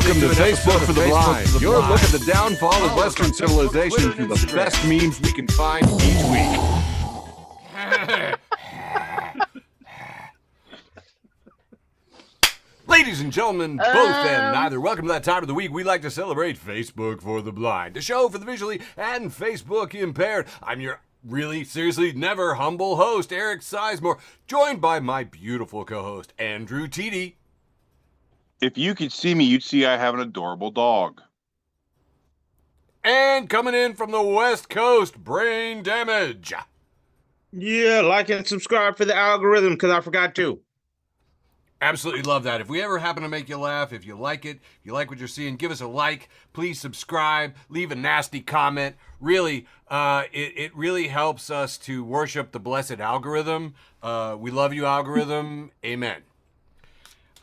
Welcome to Facebook for the Blind. Your look at the downfall of Western civilization through the best memes we can find each week. Ladies and gentlemen, both and neither, welcome to that time of the week we like to celebrate Facebook for the Blind, the show for the visually and Facebook impaired. I'm your really, seriously, never humble host, Eric Sizemore, joined by my beautiful co-host, Andrew Tiede. If you could see me, you'd see I have an adorable dog. And coming in from the West Coast, Brain Damage. Yeah, like and subscribe for the algorithm, because I forgot to. Absolutely love that. If we ever happen to make you laugh, if you like it, if you like what you're seeing, give us a like. Please subscribe. Leave a nasty comment. Really, it really helps us to worship the blessed algorithm. We love you, algorithm. Amen.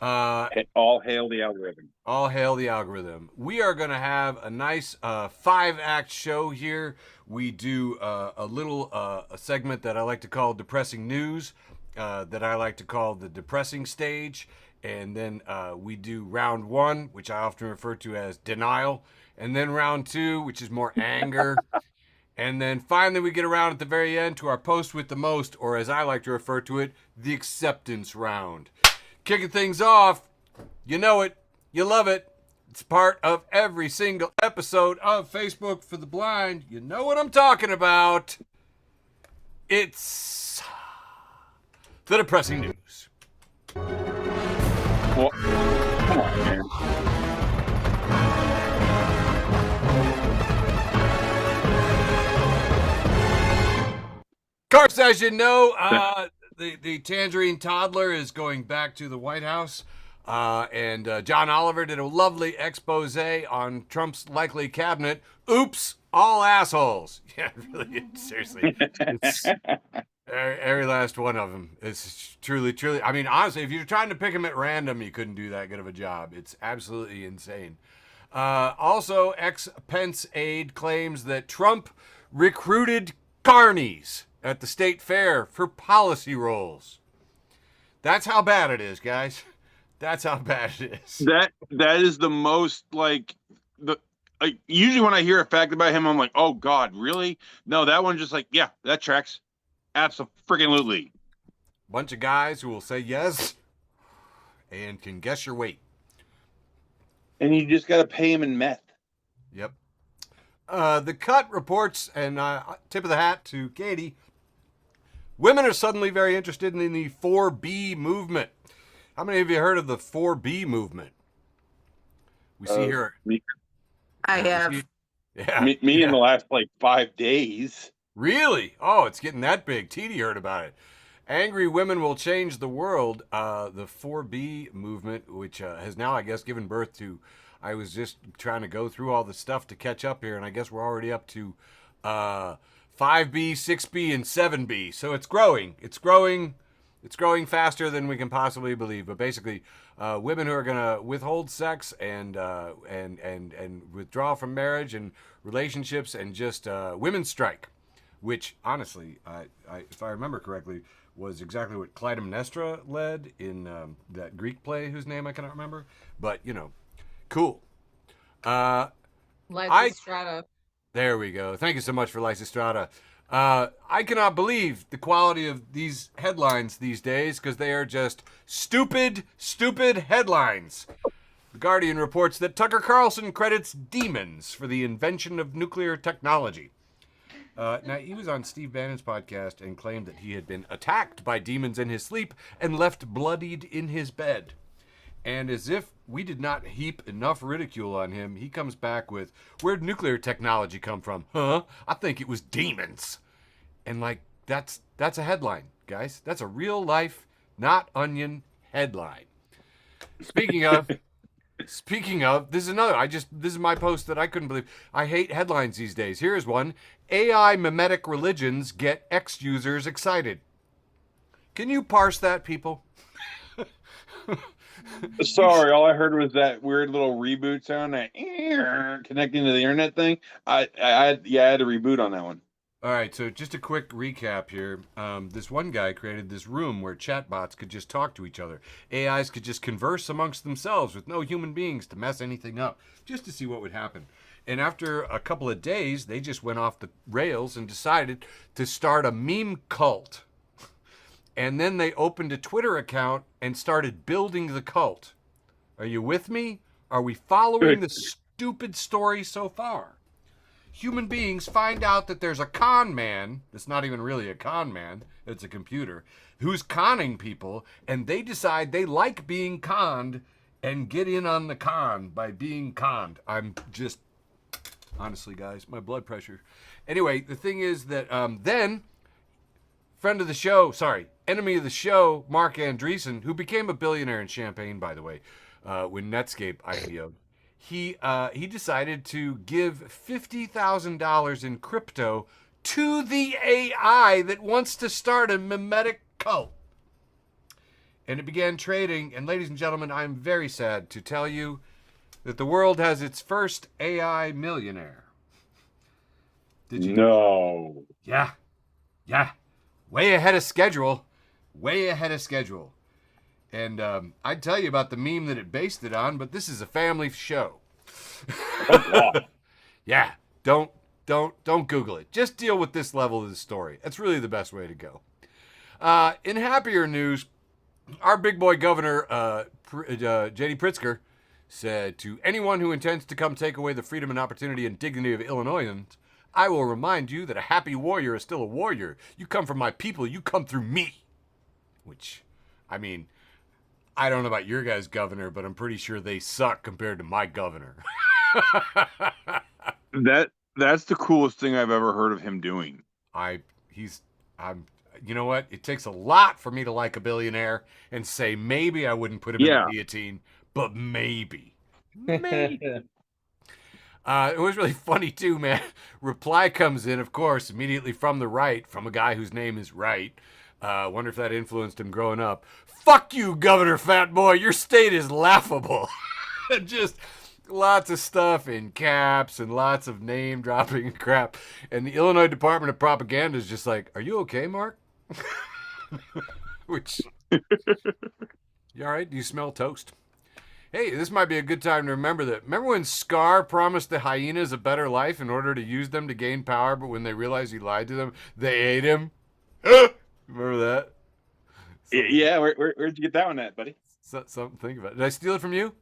All hail the algorithm. All hail the algorithm. We are going to have a nice 5-act show here. We do a little a segment that I like to call Depressing News, that I like to call the Depressing Stage. And then we do round 1, which I often refer to as Denial. And then round 2, which is more anger. And then finally we get around at the very end to our Post with the Most, or as I like to refer to it, the Acceptance Round. Kicking things off, you know it, you love it. It's part of every single episode of Facebook for the Blind. You know what I'm talking about. It's the Depressing News. Well, come on, man. Of course, as you know, the tangerine toddler is going back to the White House, and John Oliver did a lovely expose on Trump's likely cabinet. Oops, all assholes. Yeah, really, seriously. It's, every last one of them is truly, I mean, honestly, if you're trying to pick them at random, you couldn't do that good of a job. It's absolutely insane. Also, ex-Pence aide claims that Trump recruited carnies at the state fair for policy roles. That's how bad it is, guys. That's how bad it is. That is the most usually when I hear a fact about him, I'm like, oh God, really? No, that one's just like, yeah, that tracks. Absolutely. Bunch of guys who will say yes and can guess your weight. And you just got to pay him in meth. Yep. The Cut reports, and tip of the hat to Katie, women are suddenly very interested in the 4B movement. How many of you heard of the 4B movement? We see here. I have. Me in the last 5 days. Really? Oh, it's getting that big. Tiede heard about it. Angry Women Will Change the World. The 4B movement, which has now, I guess, given birth to, I was just trying to go through all the stuff to catch up here, and I guess we're already up to 5B, 6B, and 7B. So it's growing. It's growing faster than we can possibly believe. But basically, women who are going to withhold sex and withdraw from marriage and relationships and just women's strike, which honestly, if I remember correctly, was exactly what Clytemnestra led in that Greek play whose name I cannot remember. But, cool. Lysistrata. There we go. Thank you so much for Lysistrata. I cannot believe the quality of these headlines these days because they are just stupid headlines. The Guardian reports that Tucker Carlson credits demons for the invention of nuclear technology. Now, he was on Steve Bannon's podcast and claimed that he had been attacked by demons in his sleep and left bloodied in his bed. And as if we did not heap enough ridicule on him, he comes back with, where'd nuclear technology come from? Huh? I think it was demons. And that's a headline, guys. That's a real life, not onion headline. Speaking of, this is another. This is my post that I couldn't believe. I hate headlines these days. Here's one. AI mimetic religions get ex-users excited. Can you parse that, people? Sorry, all I heard was that weird little reboot sound, that connecting to the internet thing. I had to reboot on that one. All right, so just a quick recap here. This one guy created this room where chatbots could just talk to each other. AIs could just converse amongst themselves with no human beings to mess anything up, just to see what would happen. And after a couple of days, they just went off the rails and decided to start a meme cult. And then they opened a Twitter account and started building the cult. Are you with me? Are we following the stupid story so far? Human beings find out that there's a con man, that's not even really a con man, it's a computer, who's conning people, and they decide they like being conned and get in on the con by being conned. I'm just, honestly, guys, my blood pressure. Anyway, the thing is that then, friend of the show, enemy of the show, Mark Andreessen, who became a billionaire in Champaign, by the way, when Netscape IPO'd, he decided to give $50,000 in crypto to the AI that wants to start a mimetic cult. And it began trading, and ladies and gentlemen, I'm very sad to tell you that the world has its first AI millionaire. Did you? No. Yeah. Way ahead of schedule. And I'd tell you about the meme that it based it on, but this is a family show. Oh, God. Yeah, don't Google it. Just deal with this level of the story. That's really the best way to go. In happier news, our big boy governor, J.D. Pritzker, said to anyone who intends to come take away the freedom and opportunity and dignity of Illinoisans, I will remind you that a happy warrior is still a warrior. You come from my people. You come through me. Which, I mean, I don't know about your guys' governor, but I'm pretty sure they suck compared to my governor. That's the coolest thing I've ever heard of him doing. You know what? It takes a lot for me to like a billionaire and say maybe I wouldn't put him in the guillotine, but maybe. It was really funny too, man. Reply comes in, of course, immediately from the right, from a guy whose name is Right. Wonder if that influenced him growing up. Fuck you, Governor Fat Boy. Your state is laughable. Just lots of stuff in caps and lots of name dropping and crap. And the Illinois Department of Propaganda is just like, are you okay, Mark? Which, you all right? Do you smell toast? Hey, this might be a good time to remember that. Remember when Scar promised the hyenas a better life in order to use them to gain power, but when they realized he lied to them, they ate him? Remember that? Yeah, where'd you get that one at, buddy? Something to think about. Did I steal it from you?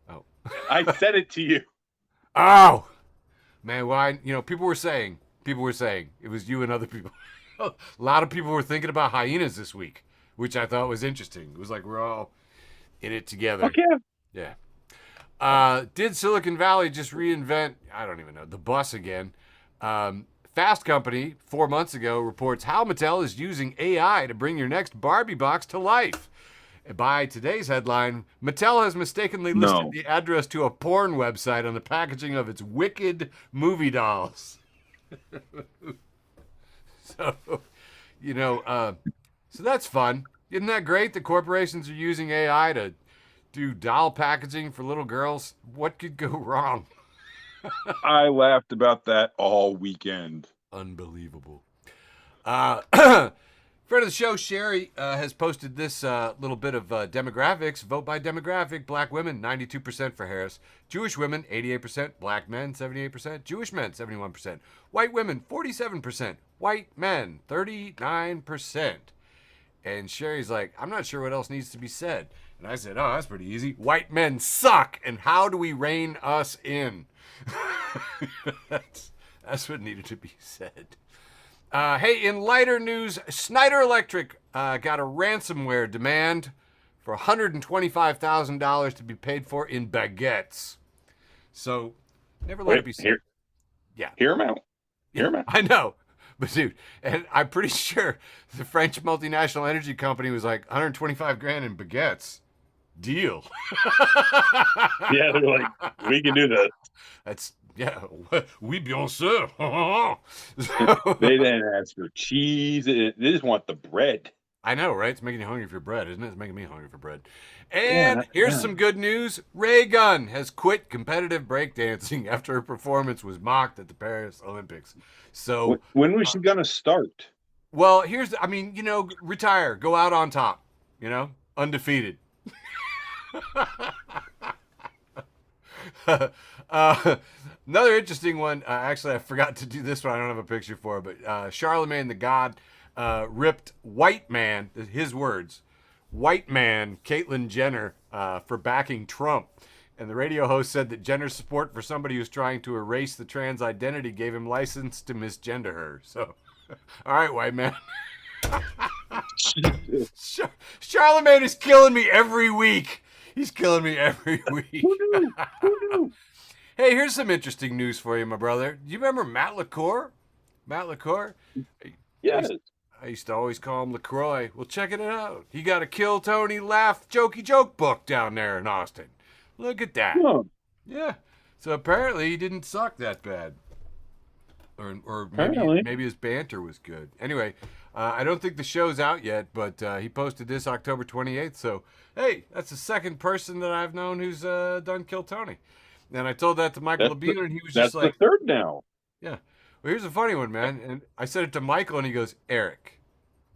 Oh. I said it to you. Oh! Man, well, people were saying, it was you and other people. A lot of people were thinking about hyenas this week, which I thought was interesting. It was like we're all in it together. Okay. Yeah. Did Silicon Valley just reinvent, I don't even know, the bus again? Fast Company, 4 months ago, reports how Mattel is using AI to bring your next Barbie box to life. By today's headline, Mattel has mistakenly listed the address to a porn website on the packaging of its Wicked movie dolls. So that's fun. Isn't that great that corporations are using AI to do doll packaging for little girls? What could go wrong? I laughed about that all weekend. Unbelievable. Friend of the show, Sherry, has posted this little bit of demographics. Vote by demographic. Black women, 92% for Harris. Jewish women, 88%. Black men, 78%. Jewish men, 71%. White women, 47%. White men, 39%. And Sherry's like, I'm not sure what else needs to be said. And I said, oh, that's pretty easy. White men suck. And how do we rein us in? That's what needed to be said. Hey, in lighter news, Schneider Electric got a ransomware demand for $125,000 to be paid for in baguettes. So, never let it be said. Hear him out. I know. But dude, and I'm pretty sure the French multinational energy company was like $125,000 in baguettes. Deal. Yeah, they're like, we can do that. That's, yeah, oui, bien sûr. They didn't ask for cheese. They just want the bread. I know, right? It's making you hungry for bread, isn't it? It's making me hungry for bread. And here's some good news. Ray Gunn has quit competitive breakdancing after her performance was mocked at the Paris Olympics. So, when was she gonna start? well, retire, go out on top, undefeated. Another interesting one. Actually, I forgot to do this one. I don't have a picture for it, but Charlemagne the God ripped white man, his words, white man Caitlyn Jenner for backing Trump. And the radio host said that Jenner's support for somebody who's trying to erase the trans identity gave him license to misgender her. So, all right, white man. Charlemagne is killing me every week. He's killing me every week. Who knew? Hey, here's some interesting news for you, my brother. Do you remember Matt LaCour? Matt LaCour? Yes. I used to always call him LaCroix. Well, check it out. He got a Kill Tony Laugh Jokey Joke book down there in Austin. Look at that. Huh. Yeah. So apparently he didn't suck that bad. Or maybe his banter was good. Anyway, I don't think the show's out yet, but he posted this October 28th. So, hey, that's the second person that I've known who's done Kill Tony. And I told that to Michael Labine, and he was just like... That's the third now. Yeah. Well, here's a funny one, man. And I said it to Michael, and he goes, Eric,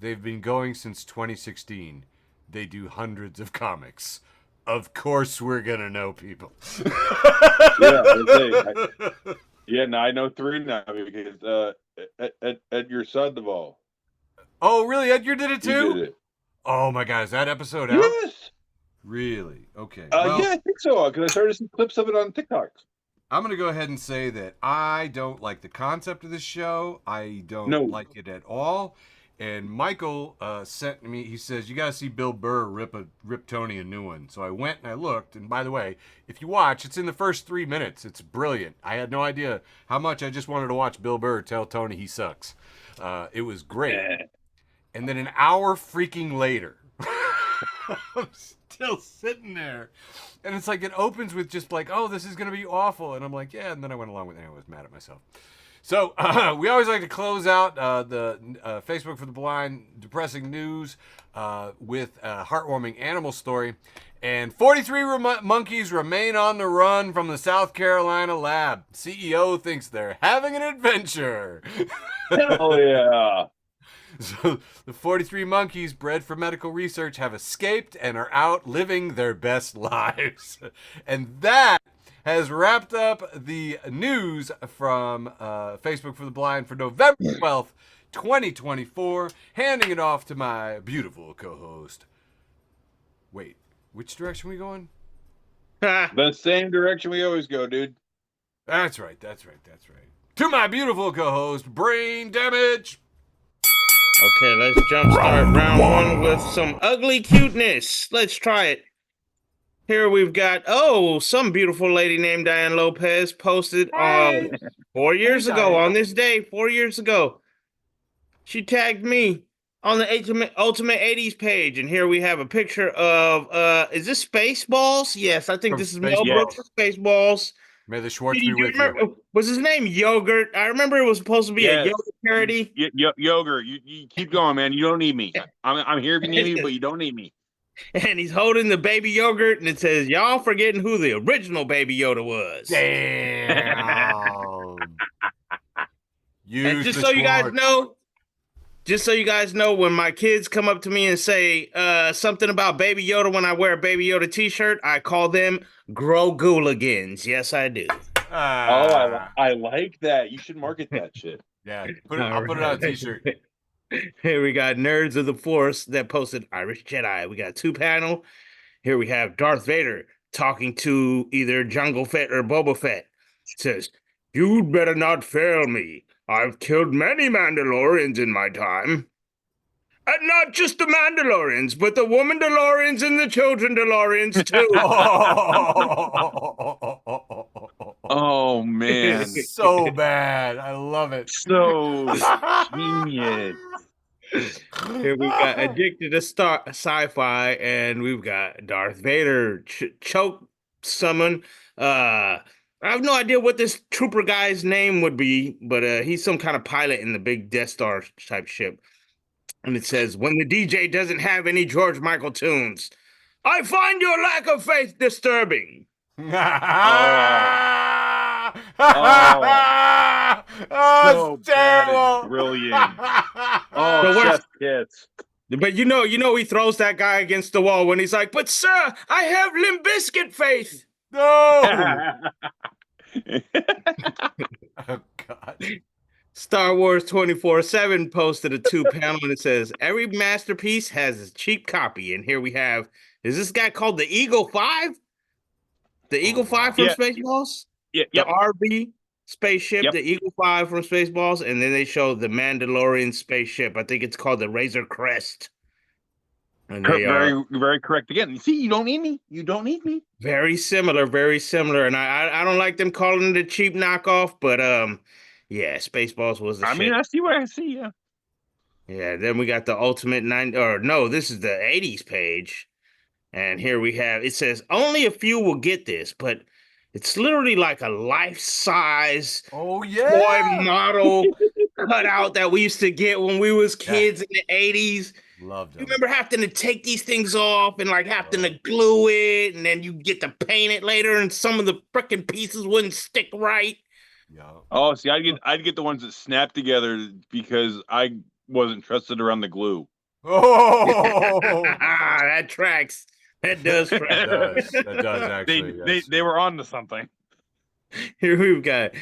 they've been going since 2016. They do hundreds of comics. Of course we're going to know people. I know 3 now because Edgar Sandoval. Oh, really? Edgar did it too? He did it. Oh, my God. Is that episode out? Yes. Really? Okay. Yeah, I think so, because I started some clips of it on TikTok. I'm going to go ahead and say that I don't like the concept of this show. I don't like it at all. And Michael sent me, he says, you got to see Bill Burr rip Tony a new one. So I went and I looked. And by the way, if you watch, it's in the first 3 minutes. It's brilliant. I had no idea how much I just wanted to watch Bill Burr tell Tony he sucks. It was great. And then an hour freaking later, I'm still sitting there. And it's like it opens with just like, oh, this is going to be awful. And I'm like, yeah. And then I went along with it. And I was mad at myself. So we always like to close out the Facebook for the Blind Depressing News with a heartwarming animal story. And 43 monkeys remain on the run from the South Carolina lab. CEO thinks they're having an adventure. Oh, yeah. So the 43 monkeys bred for medical research have escaped and are out living their best lives. And that has wrapped up the news from Facebook for the Blind for November 12th, 2024. Handing it off to my beautiful co-host. Wait, which direction are we going? The same direction we always go, dude. That's right. To my beautiful co-host, Brain Damage. Okay, let's jumpstart round one with some ugly cuteness. Let's try it. Here we've got, some beautiful lady named Diane Lopez posted 4 years ago on this day, 4 years ago. She tagged me on the Ultimate 80s page, and here we have a picture of, is this Spaceballs? Yes, I think this is Mel Brooks for Spaceballs. May the Schwartz be with you. Was his name Yogurt? I remember it was supposed to be a yogurt parody. Yogurt, you keep going, man. You don't need me. I'm here if you need me, but you don't need me. And he's holding the baby yogurt, and it says, y'all forgetting who the original Baby Yoda was. Damn. And just so you guys know, when my kids come up to me and say something about Baby Yoda when I wear a Baby Yoda t-shirt, I call them Groguligans. Yes, I do. I like that. You should market that shit. Yeah, I'll put it on a t-shirt. Here we got Nerds of the Force that posted Irish Jedi. We got a 2-panel. Here we have Darth Vader talking to either Jango Fett or Boba Fett. It says, "You'd better not fail me. I've killed many Mandalorians in my time. And not just the Mandalorians, but the woman DeLoreans and the children DeLoreans too." Oh, man. So bad. I love it. So genius. Here we got Addicted to Sci-Fi, and we've got Darth Vader choke summon. I have no idea what this trooper guy's name would be, but he's some kind of pilot in the big Death Star type ship. And it says, when the DJ doesn't have any George Michael tunes, I find your lack of faith disturbing. Oh, So it's bad, it's terrible. brilliant. The Oh, worst- chef kiss. But you know, he throws that guy against the wall when he's like, but sir, I have Limp Bizkit faith. No. Oh God. Star Wars 24/7 posted a 2-panel and it says, every masterpiece has a cheap copy. And here we have, is this guy called the Eagle 5? The Eagle 5 from Yeah. Spaceballs? Yeah, The yep. RB spaceship, Yep. the Eagle 5 from Spaceballs, and then they show the Mandalorian spaceship. I think it's called the Razor Crest. And they Very, are very correct. Again, see, you don't need me. You don't need me. very similar. And I don't like them calling it a cheap knockoff, but yeah, Spaceballs was the I shit. mean, I see what I see. Yeah. Yeah, then we got the Ultimate 9, or no, this is the 80s page. And here we have, it says, only a few will get this, but it's literally like a life-size Oh toy yeah. model cutout that we used to get when we was kids in the 80s. Loved You them. remember having to take these things off and like having to glue it, and then you get to paint it later, and some of the freaking pieces wouldn't stick right. Yeah. Oh, see, I'd get the ones that snap together because I wasn't trusted around the glue. Oh. That tracks. That does track. That does actually. yes. They were on to something. Here we've got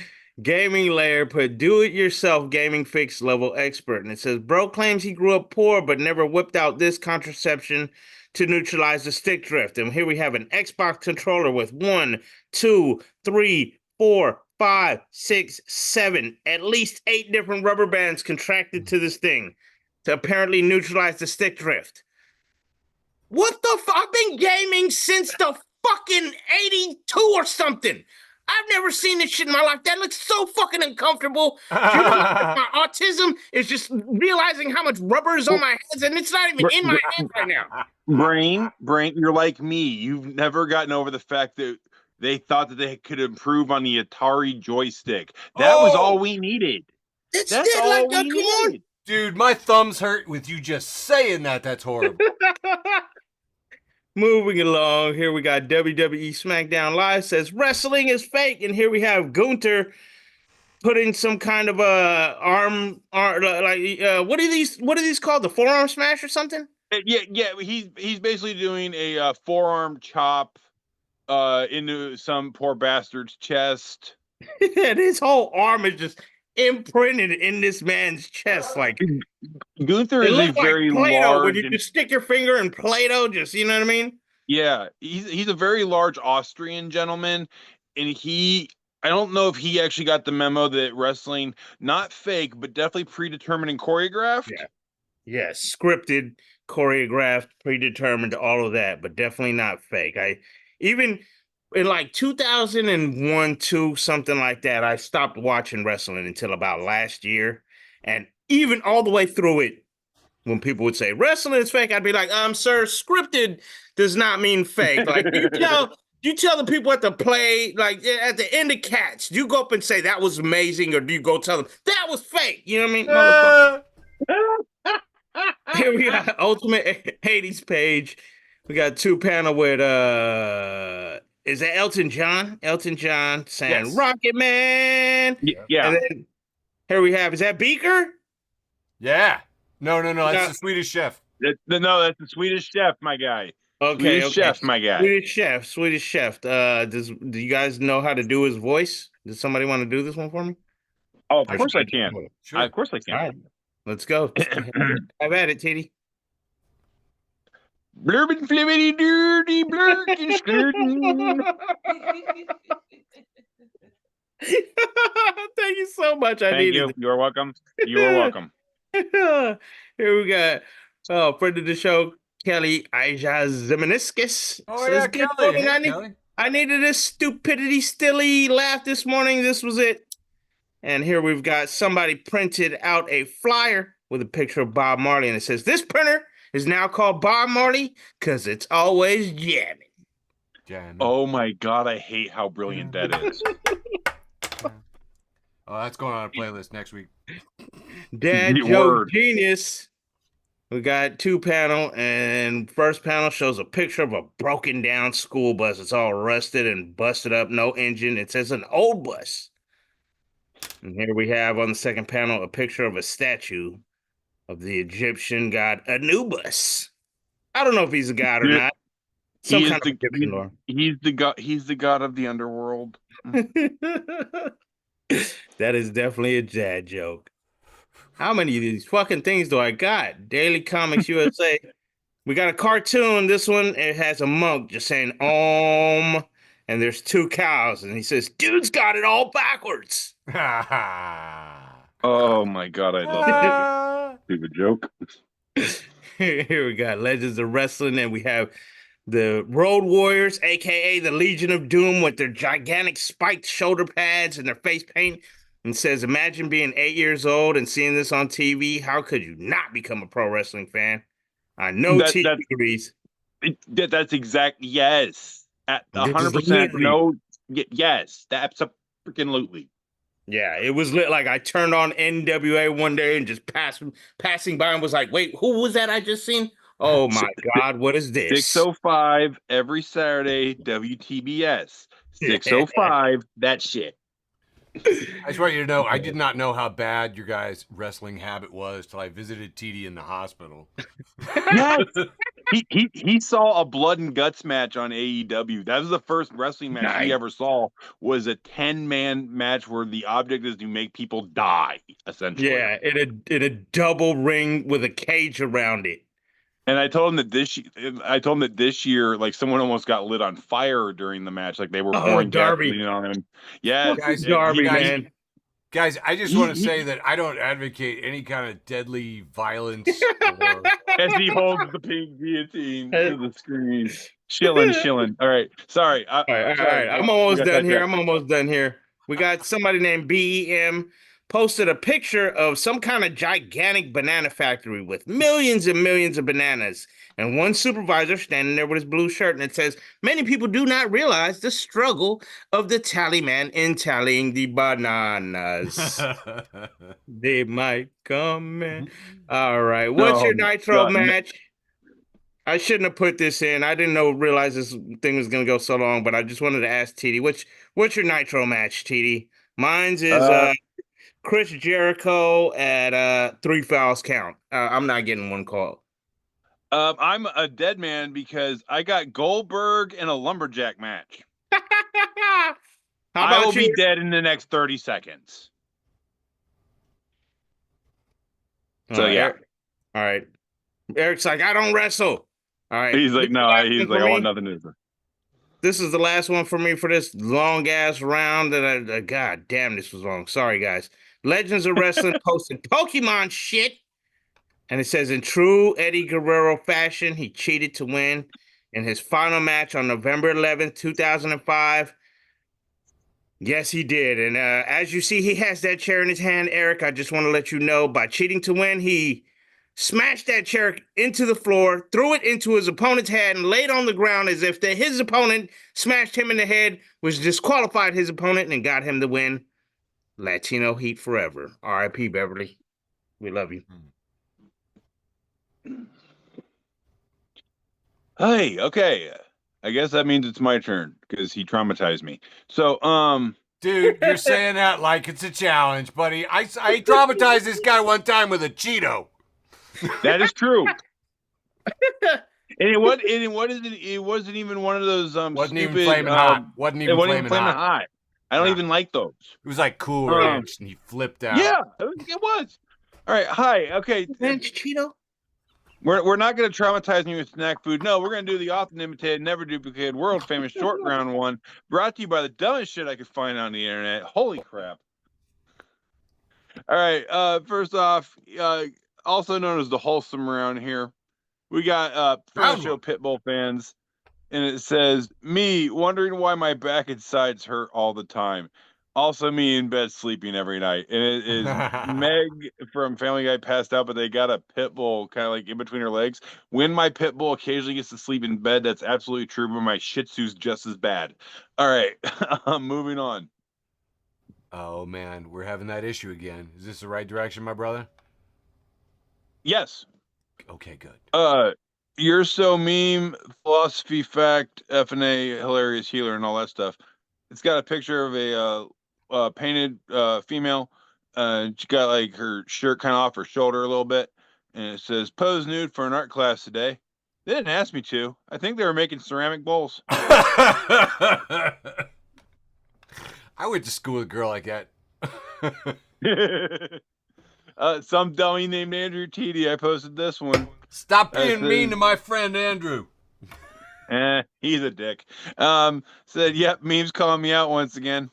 Gaming Lair put do-it-yourself gaming fix level expert. And it says, bro claims he grew up poor but never whipped out this contraception to neutralize the stick drift. And here we have an Xbox controller with 1, 2, 3, 4, 5, 6, 7, at least 8 different rubber bands contracted to this thing to apparently neutralize the stick drift. What the fuck? I've been gaming since the fucking 82 or something. I've never seen this shit in my life. That looks so fucking uncomfortable. Do you know my autism is just realizing how much rubber is on my hands, and it's not even in my hands right now. Brain, you're like me. You've never gotten over the fact that they thought that they could improve on the Atari joystick. That was all we needed. It's That's dead, all like, we come on. needed. Dude, my thumbs hurt with you just saying that. That's horrible. Moving along, here we got WWE SmackDown Live says wrestling is fake, and here we have Gunther putting some kind of arm what are these called? The forearm smash or something? Yeah. He's basically doing a forearm chop into some poor bastard's chest. And his whole arm is just imprinted in this man's chest. Like Gunther it is a looks like very Play-Doh large. when you just stick your finger in Play-Doh, just you know what I mean? Yeah, he's a very large Austrian gentleman, and I don't know if he actually got the memo that wrestling not fake, but definitely predetermined and choreographed. Yeah, scripted, choreographed, predetermined, all of that, but definitely not fake. I even in like 2001, 2, something like that, I stopped watching wrestling until about last year. And even all the way through it, when people would say wrestling is fake, I'd be like, sir, scripted does not mean fake. Like you tell the people at the play, like at the end of Cats, do you go up and say that was amazing, or do you go tell them that was fake? You know what I mean? Here we got Ultimate 80s page. We got 2-panel with is that Elton John? Elton John saying Yes. Rocket Man. Yeah. And then here we have, is that Beaker? Yeah. No. That's the Swedish chef. No, that's the Swedish chef, my guy. Okay, Swedish chef, my guy. Swedish chef. Do you guys know how to do his voice? Does somebody want to do this one for me? Oh, of course I can. Sure. Of course I can. All right, let's go. Have at it, Tiede. Blurbin flibbity dirty blurkin skirtin. Thank you so much. I Thank needed you. You're welcome. You're welcome. it. Here we got friend of the show, Kelly Ija Zemeniskis. Oh Says, yeah, "Good Kelly. morning, Hey, Kelly. I needed a stupidity stilly laugh this morning. This was it." And here we've got somebody printed out a flyer with a picture of Bob Marley, and it says, "This printer is now called Bob Marley because it's always jamming." Jan. Oh my God, I hate how brilliant that is. Oh, that's going on a playlist next week. Dad Your joke word. genius We got 2 panel, and first panel shows a picture of a broken down school bus. It's all rusted and busted up, no engine. It says an old bus. And here we have on the second panel a picture of a statue of the Egyptian god Anubis. I don't know if he's a god or Yeah, not. Some He is kind of Egyptian lore. he's the god. He's the god of the underworld. That is definitely a dad joke. How many of these fucking things do I got? Daily Comics USA. We got a cartoon. This one, it has a monk just saying Om, and there's 2 cows, and he says, "Dude's got it all backwards." Oh my god, I love that stupid joke. Here we got Legends of Wrestling, and we have the Road Warriors, aka the Legion of Doom, with their gigantic spiked shoulder pads and their face paint. And says, "Imagine being 8 years old and seeing this on TV. How could you not become a pro wrestling fan?" I know That- T that- agrees. That's exact. Yes, at This is 100%. literally- No, yes, that's a freaking lootly. Yeah, it was lit. Like I turned on NWA one day and just passing by and was like, "Wait, who was that I just seen? Oh my God, what is this?" 605 every Saturday. WTBS 605. That shit. I just want you to know, I did not know how bad your guys' wrestling habit was till I visited Tiede in the hospital. Yes. He saw a blood and guts match on AEW. That was the first wrestling match he ever saw. Was a 10-man match where the object is to make people die, essentially. Yeah, in a double ring with a cage around it. And I told him that this year, like someone almost got lit on fire during the match, like they were pouring Darby. gasoline on him. Yeah, Guys, Darby, guys, man. Guys, I just want to say that I don't advocate any kind of deadly violence. Or... as he holds the pink guillotine to the screen, chilling. All right, sorry. All right. I'm almost done here. We got somebody named BEM posted a picture of some kind of gigantic banana factory with millions and millions of bananas. And one supervisor standing there with his blue shirt, and it says, "Many people do not realize the struggle of the tally man in tallying the bananas. They might come in." All right. What's your Nitro match? I shouldn't have put this in. I didn't realize this thing was going to go so long, but I just wanted to ask Tiede, what's your Nitro match, Tiede? Mine's is Chris Jericho at 3 fouls count. I'm not getting one call. I'm a dead man because I got Goldberg in a lumberjack match. I will be dead in the next 30 seconds. So yeah. All right. Eric's like, "I don't wrestle." All right. He's like, "No, I want nothing to do." This is the last one for me for this long ass round. That God damn, this was long. Sorry, guys. Legends of Wrestling posted Pokemon shit. And it says, in true Eddie Guerrero fashion, he cheated to win in his final match on November 11th, 2005. Yes, he did. And as you see, he has that chair in his hand. Eric, I just want to let you know, by cheating to win, he smashed that chair into the floor, threw it into his opponent's head, and laid on the ground as if his opponent smashed him in the head, which disqualified his opponent and got him the win. Latino heat forever. R.I.P. Beverly. We love you. Hey, okay. I guess that means it's my turn because he traumatized me. So, Dude, you're saying that like it's a challenge, buddy. I traumatized this guy one time with a Cheeto. that is true. And it wasn't even one of those Wasn't stupid, even flaming hot. Wasn't even flaming hot. hot. I don't even like those. It was like Cool Ranch, and he flipped out. Yeah, it was. All right, hi. Okay, Ranch Cheeto. we're not going to traumatize me with snack food. No, we're going to do the often imitated, never duplicated, world famous short round one, brought to you by the dumbest shit I could find on the internet. Holy crap! All right, first off, also known as the Wholesome round here, we got friend show Pitbull fans, and it says, "Me wondering why my back and sides hurt all the time." Also, me in bed sleeping every night. And it is Meg from Family Guy passed out, but they got a pit bull kind of like in between her legs. When my pit bull occasionally gets to sleep in bed, that's absolutely true, but my Shih Tzu's just as bad. All right, moving on. Oh, man, we're having that issue again. Is this the right direction, my brother? Yes. Okay, good. You're so meme, philosophy, fact, F&A, hilarious healer, and all that stuff. It's got a picture of a painted female. She got like her shirt kind of off her shoulder a little bit, and it says "Pose nude for an art class today." They didn't ask me to. I think they were making ceramic bowls. I went to school with a girl like that. Some dummy named Andrew Tiede. I posted this one. Stop being mean to my friend Andrew. He's a dick. Said, yep, memes calling me out once again.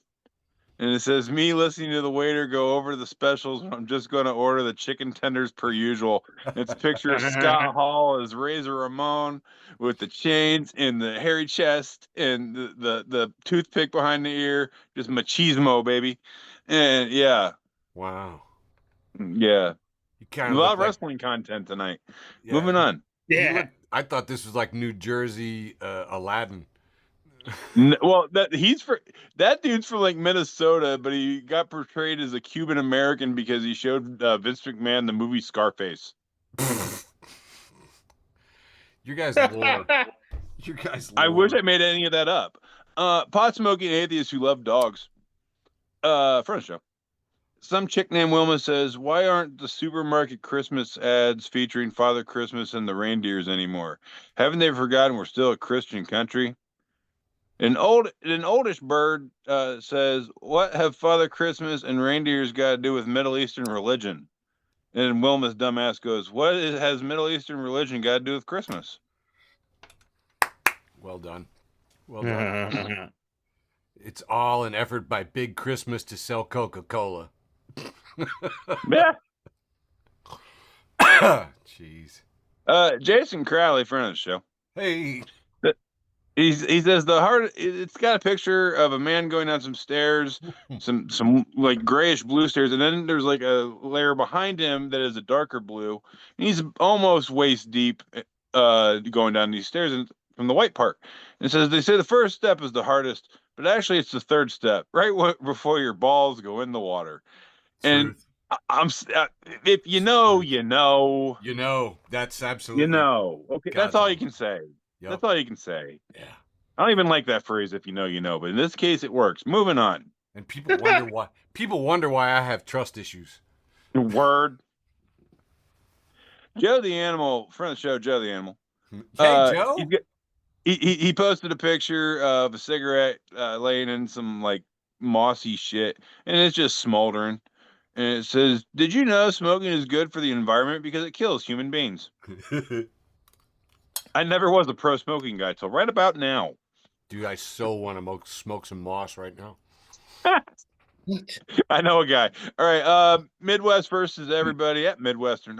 And it says, me listening to the waiter go over the specials when I'm just going to order the chicken tenders per usual. It's a picture of Scott Hall as Razor Ramon with the chains and the hairy chest and the toothpick behind the ear. Just machismo, baby. And yeah. Wow. Yeah. You kind A of lot of wrestling content tonight. Yeah. Moving on. Yeah. I thought this was like New Jersey Aladdin. Well, that dude's from like Minnesota, but he got portrayed as a Cuban American because he showed Vince McMahon the movie Scarface. You guys lore. You guys lore. I wish I made any of that up. Pot smoking atheists who love dogs. Front of the show. Some chick named Wilma says, why aren't the supermarket Christmas ads featuring Father Christmas and the reindeers anymore? Haven't they forgotten we're still a Christian country? An oldish bird says, what have Father Christmas and reindeers got to do with Middle Eastern religion? And Wilma's dumbass goes, has Middle Eastern religion got to do with Christmas? Well done. Well done. It's all an effort by Big Christmas to sell Coca-Cola. Yeah. Jeez. Jason Crowley, friend of the show. Hey. He says it's got a picture of a man going down some stairs, some like grayish blue stairs, and then there's like a layer behind him that is a darker blue. And he's almost waist deep going down these stairs and from the white part. And it says they say the first step is the hardest, but actually it's the third step, right before your balls go in the water. And if you know, you know. You know, that's absolutely. You know. Okay, that's all you can say. Yep. That's all you can say. Yeah. I don't even like that phrase, if you know, you know. But in this case, it works. Moving on. And people wonder why. People wonder why I have trust issues. Word. Joe the Animal, friend of the show, Joe the Animal. Hey, Joe. He posted a picture of a cigarette laying in some like mossy shit, and it's just smoldering. And it says, "Did you know smoking is good for the environment because it kills human beings?" I never was a pro smoking guy till right about now. Dude, I so want to smoke some moss right now. I know a guy. All right, Midwest versus everybody at Midwestern.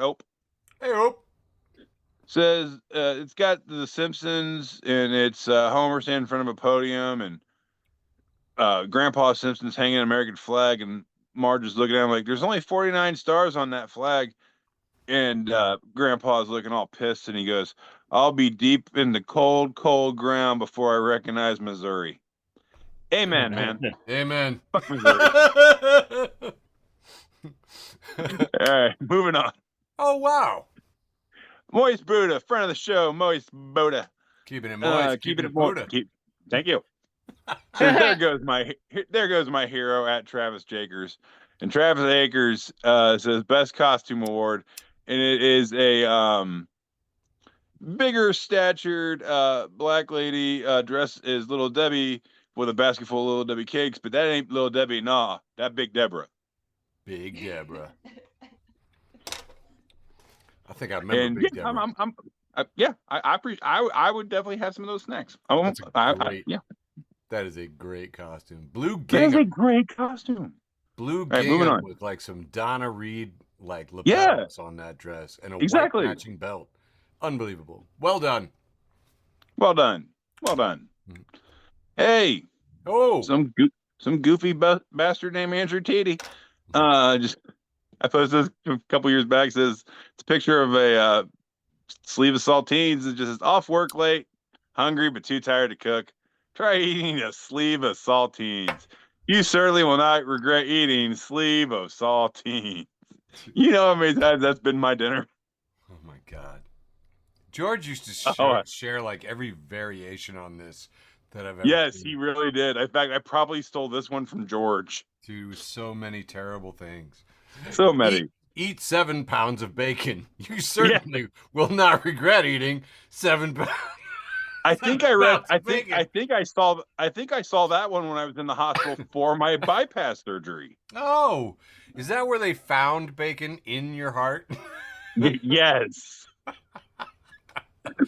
Hey, says it's got The Simpsons and it's Homer standing in front of a podium and Grandpa Simpson's hanging an American flag and Marge is looking at him like, there's only 49 stars on that flag. And Grandpa's looking all pissed and he goes, I'll be deep in the cold, cold ground before I recognize Missouri. Amen, man. Amen. Fuck Missouri. All right, moving on. Oh, wow. Moist Buddha, friend of the show, Moist Buddha. Keeping it moist. Keeping it Buddha. Thank you. So there goes my hero at Travis Jakers. And Travis Akers says best costume award. And it is a bigger statured black lady dressed as Little Debbie with a basket full of Little Debbie cakes, but that ain't Little Debbie, nah, that Big Deborah. Big Deborah. I think I remember Big Deborah. I would definitely have some of those snacks. That is a great costume. Blue gingham. That is a great costume. Blue gingham with like some Donna Reed like lapels on that dress and a white matching belt. Unbelievable. Well done. Well done. Hey. Oh. Some goofy bastard named Andrew Tiede. I posted this a couple years back. It says it's a picture of a sleeve of saltines. It just says off work late, hungry but too tired to cook. Try eating a sleeve of saltines. You certainly will not regret eating sleeve of saltines. You know how many times that's been my dinner. Oh my God. George used to share like every variation on this that I've ever Yes, seen. he really did. In fact, I probably stole this one from George. Do so many terrible things. So many. Eat 7 pounds of bacon. You certainly will not regret eating 7 pounds. I think I read. I think I saw that one when I was in the hospital for my bypass surgery. Oh, is that where they found bacon in your heart? Yes.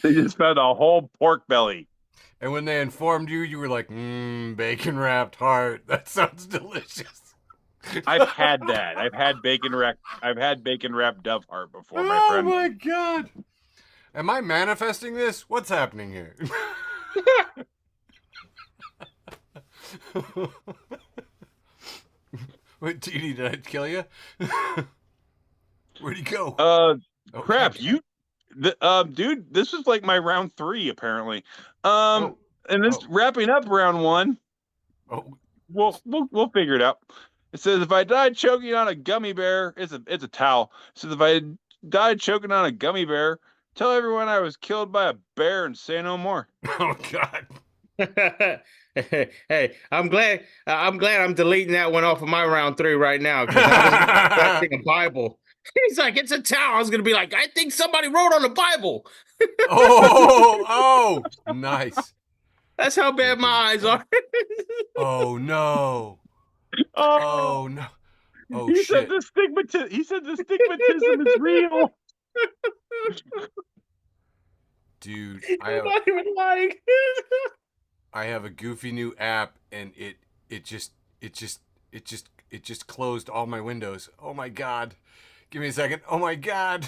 They just found a whole pork belly. And when they informed you, you were like, bacon wrapped heart. That sounds delicious. I've had that. I've had bacon wrapped dove heart before, my friend. Oh my God. Am I manifesting this? What's happening here? Wait, Tiede, did I kill you? Where'd he go? Crap, dude, this was like my round 3 apparently. And this wrapping up round 1. Oh, We'll figure it out. It says if I died choking on a gummy bear, it's a towel. It says if I died choking on a gummy bear, tell everyone I was killed by a bear and say no more. oh God. Hey, I'm glad I'm deleting that one off of my round 3 right now because I was expecting a Bible. He's like, it's a towel. I was gonna be like, I think somebody wrote on the Bible. oh, nice. That's how bad my eyes are. Oh no. Oh no. Oh he shit. said the stigmatism is real. Dude, I'm not even lying. I have a goofy new app and it just closed all my windows. Oh my God. Give me a second. Oh my God.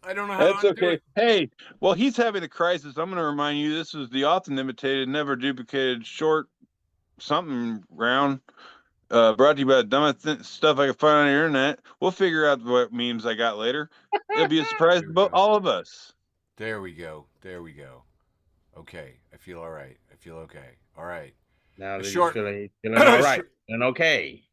I don't know how That's to do okay. it. Hey, while he's having a crisis, I'm going to remind you this is the often imitated, never duplicated short something round. Brought to you by the dumbest stuff I could find on the internet. We'll figure out what memes I got later. It'll be a surprise to all of us. There we go. Okay. I feel all right. I feel okay. All right. Now that short- feeling all right and okay.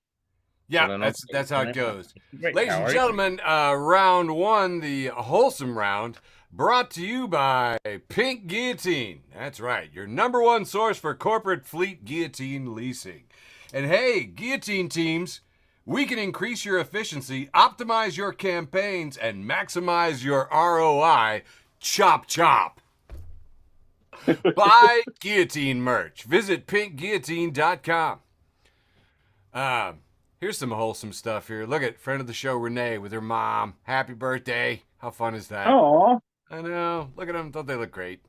Yeah, that's how it goes. Great. Ladies and gentlemen, round 1, the Wholesome round, brought to you by Pink Guillotine. That's right, your #1 source for corporate fleet guillotine leasing. And hey, guillotine teams, we can increase your efficiency, optimize your campaigns, and maximize your ROI. Chop, chop. Buy guillotine merch. Visit pinkguillotine.com. Here's some wholesome stuff here. Look at friend of the show, Renee, with her mom. Happy birthday. How fun is that? Oh, I know. Look at them. Don't they look great?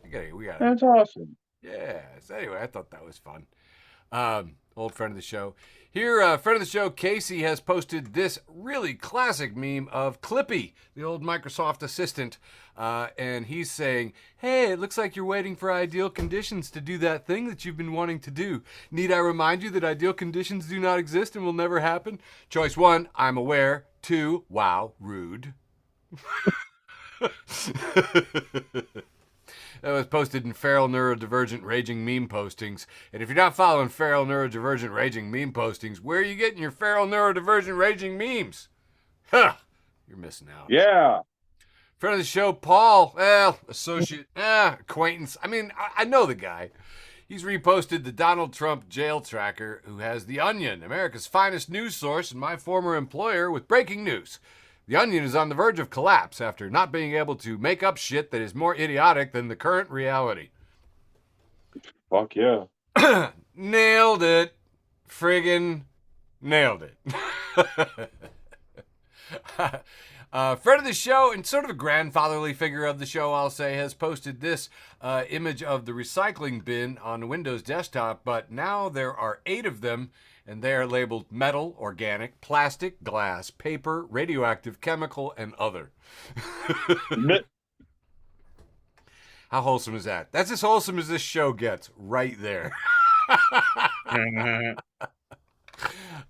We got it. that's awesome. Yeah. So anyway, I thought that was fun. Old friend of the show. Here, friend of the show, Casey, has posted this really classic meme of Clippy, the old Microsoft assistant. And he's saying, hey, it looks like you're waiting for ideal conditions to do that thing that you've been wanting to do. Need I remind you that ideal conditions do not exist and will never happen? Choice 1, I'm aware. 2, wow, rude. That was posted in Feral Neurodivergent Raging Meme Postings. And if you're not following Feral Neurodivergent Raging Meme Postings, where are you getting your Feral Neurodivergent Raging memes? Huh. You're missing out. Yeah. Friend of the show, Paul. Associate. Acquaintance. I mean, I know the guy. He's reposted the Donald Trump jail tracker, who has The Onion, America's finest news source and my former employer, with breaking news. The Onion is on the verge of collapse after not being able to make up shit that is more idiotic than the current reality. Fuck yeah. Nailed it. Friggin' nailed it. Friend of the show, and sort of a grandfatherly figure of the show, I'll say, has posted this image of the recycling bin on Windows desktop, but now there are 8 of them, and they are labeled metal, organic, plastic, glass, paper, radioactive, chemical, and other. How wholesome is that? That's as wholesome as this show gets, right there.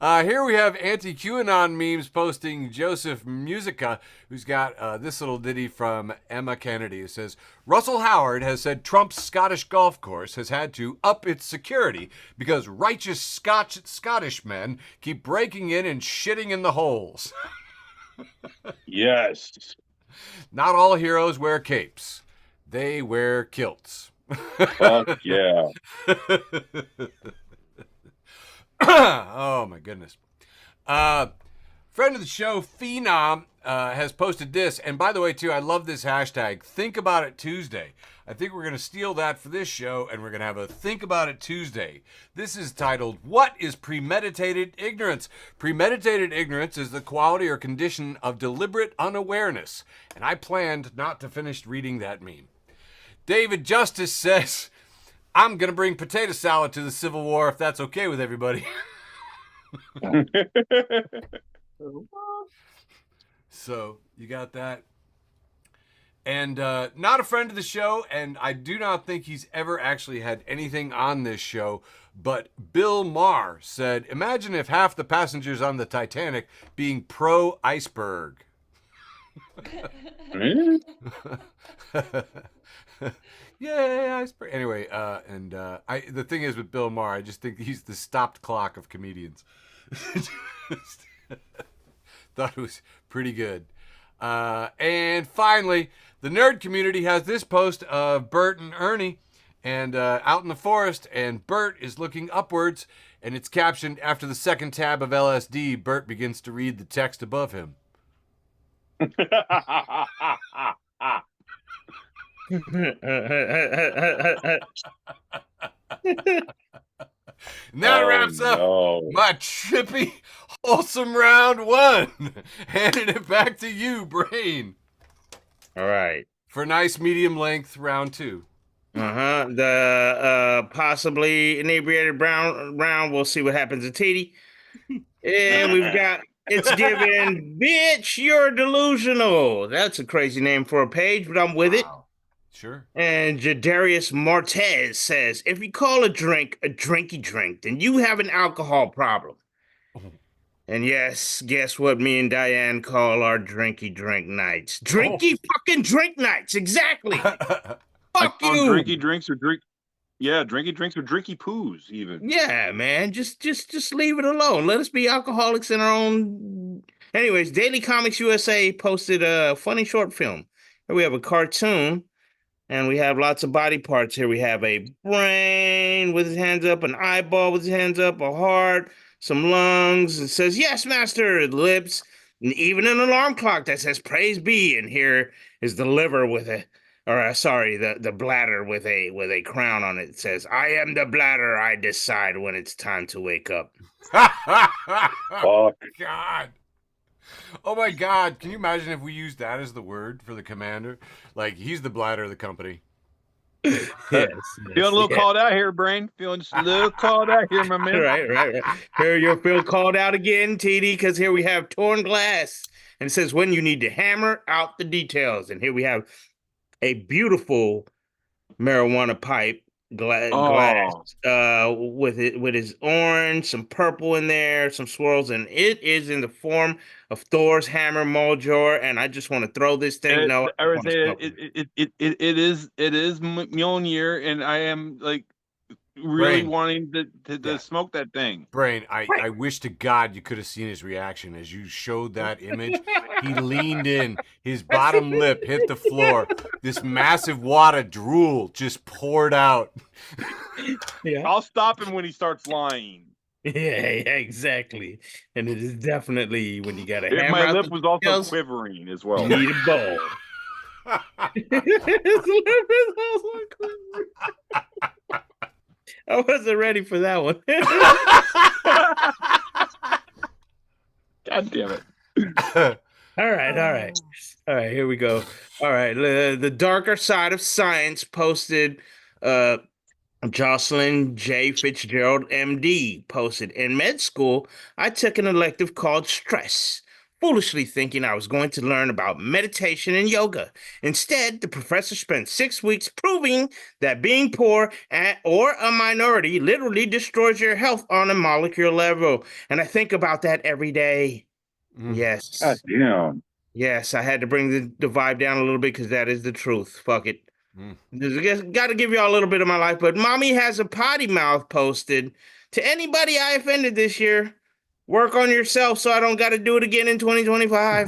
Here we have anti-QAnon memes posting Joseph Musica, who's got this little ditty from Emma Kennedy. It says, Russell Howard has said Trump's Scottish golf course has had to up its security because righteous Scottish men keep breaking in and shitting in the holes. Yes. Not all heroes wear capes. They wear kilts. Fuck yeah. Oh, my goodness. Friend of the show, Phenom, has posted this. And by the way, too, I love this hashtag, Think About It Tuesday. I think we're going to steal that for this show, and we're going to have a Think About It Tuesday. This is titled, What is Premeditated Ignorance? Premeditated ignorance is the quality or condition of deliberate unawareness. And I planned not to finish reading that meme. David Justice says, I'm going to bring potato salad to the Civil War if that's okay with everybody. So, you got that. And not a friend of the show, and I do not think he's ever actually had anything on this show, but Bill Maher said, imagine if half the passengers on the Titanic being pro-iceberg. Yay, iceberg. Anyway, the thing is with Bill Maher, I just think he's the stopped clock of comedians. Thought it was pretty good. And finally, the nerd community has this post of Bert and Ernie and out in the forest, and Bert is looking upwards, and it's captioned, after the second tab of LSD, Bert begins to read the text above him. And that wraps up my trippy, wholesome round one. Handing it back to you, Brane. All right. For nice medium length round two. The possibly inebriated round. We'll see what happens to Tiede. And we've got It's Given, Bitch, You're Delusional. That's a crazy name for a page, but I'm with it. Sure. And Jadarius Martez says, if you call a drink a drinky drink, then you have an alcohol problem. And yes, guess what me and Diane call our drinky drink nights? Drinky fucking drink nights, exactly. Fuck you. Drinky drinks or drinky drinks or drinky poos even. Yeah, man, just leave it alone. Let us be alcoholics in our own. Anyways, Daily Comics USA posted a funny short film. Here we have a cartoon. And we have lots of body parts here. We have a brain with his hands up, an eyeball with his hands up, a heart, some lungs. It says, yes, master, lips, and even an alarm clock that says, praise be. And here is the liver with the bladder with a crown on it. It says, I am the bladder. I decide when it's time to wake up. Fuck. God. Oh my God, can you imagine if we used that as the word for the commander? Like, he's the bladder of the company. Yes, Feeling a little called out here, Brane. Feeling just a little called out here, my man. Right. Here you'll feel called out again, Tiede, because here we have torn glass. And it says when you need to hammer out the details. And here we have a beautiful marijuana pipe glass with his orange, some purple in there, some swirls, and it is in the form of Thor's hammer Mjolnir. And I just want to throw this thing. It is Mjolnir, and I am like really wanting to smoke that thing. Brane, I wish to God you could have seen his reaction as you showed that image. He leaned in, his bottom lip hit the floor. This massive wad of drool just poured out. Yeah. I'll stop him when he starts lying. Yeah, exactly. And it is definitely when you got a hammer. My lip was also quivering as well. You need a bowl. His lip is also quivering. I wasn't ready for that one. God damn it. All right. Here we go. All right. The Darker Side of Science posted, Jocelyn J. Fitzgerald, MD, posted, in med school, I took an elective called stress, foolishly thinking I was going to learn about meditation and yoga. Instead, the professor spent 6 weeks proving that being poor or a minority literally destroys your health on a molecular level. And I think about that every day. Yes. God damn. Yes, I had to bring the vibe down a little bit because that is the truth. Fuck it. Got to give y'all a little bit of my life. But Mommy Has a Potty Mouth posted, to anybody I offended this year, work on yourself so I don't got to do it again in 2025.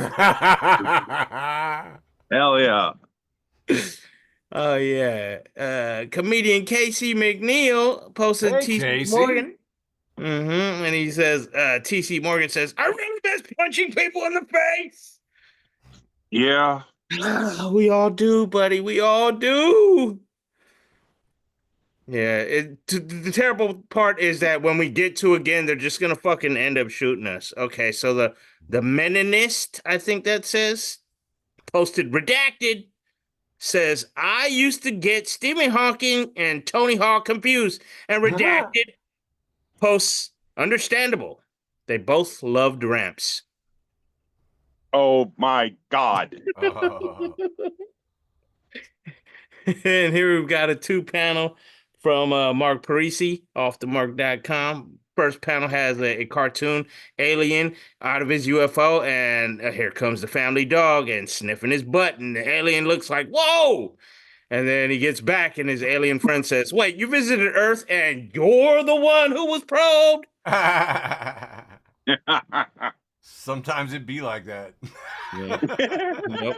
Hell yeah. Oh yeah. Comedian Casey McNeil posted Hey, TC Casey. Morgan. And he says, TC Morgan says, I really miss punching people in the face. Yeah. We all do, buddy. We all do. Yeah, the terrible part is that when we get to again, they're just gonna fucking end up shooting us. Okay, so the Meninist, I think that says, posted redacted, says, I used to get Stephen Hawking and Tony Hawk confused, and redacted posts understandable. They both loved ramps. Oh my God. And here we've got a 2-panel from Mark Parisi off themark.com. First panel has a cartoon alien out of his UFO, and here comes the family dog and sniffing his butt, and the alien looks like, whoa! And then he gets back, and his alien friend says, wait, you visited Earth, and you're the one who was probed? Sometimes it be like that. Yep.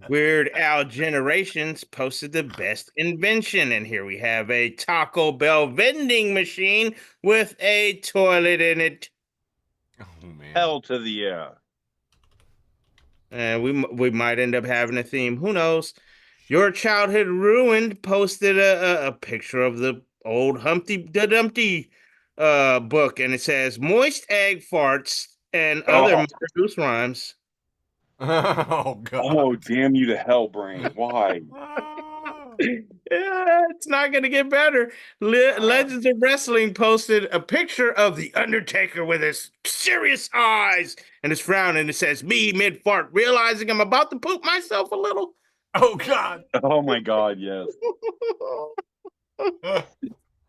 Weird Al Generations posted the best invention, and here we have a Taco Bell vending machine with a toilet in it. Oh man. Hell to the yeah. And we might end up having a theme. Who knows? Your Childhood Ruined posted a picture of the old Humpty Dumpty book, and it says moist egg farts and other Goose rhymes. Oh god. Oh, damn you to hell, Brane. Why? Yeah, it's not gonna get better. Legends of Wrestling posted a picture of the Undertaker with his serious eyes and his frown, and it says, "Me mid fart, realizing I'm about to poop myself a little." Oh god. Oh my God, yes.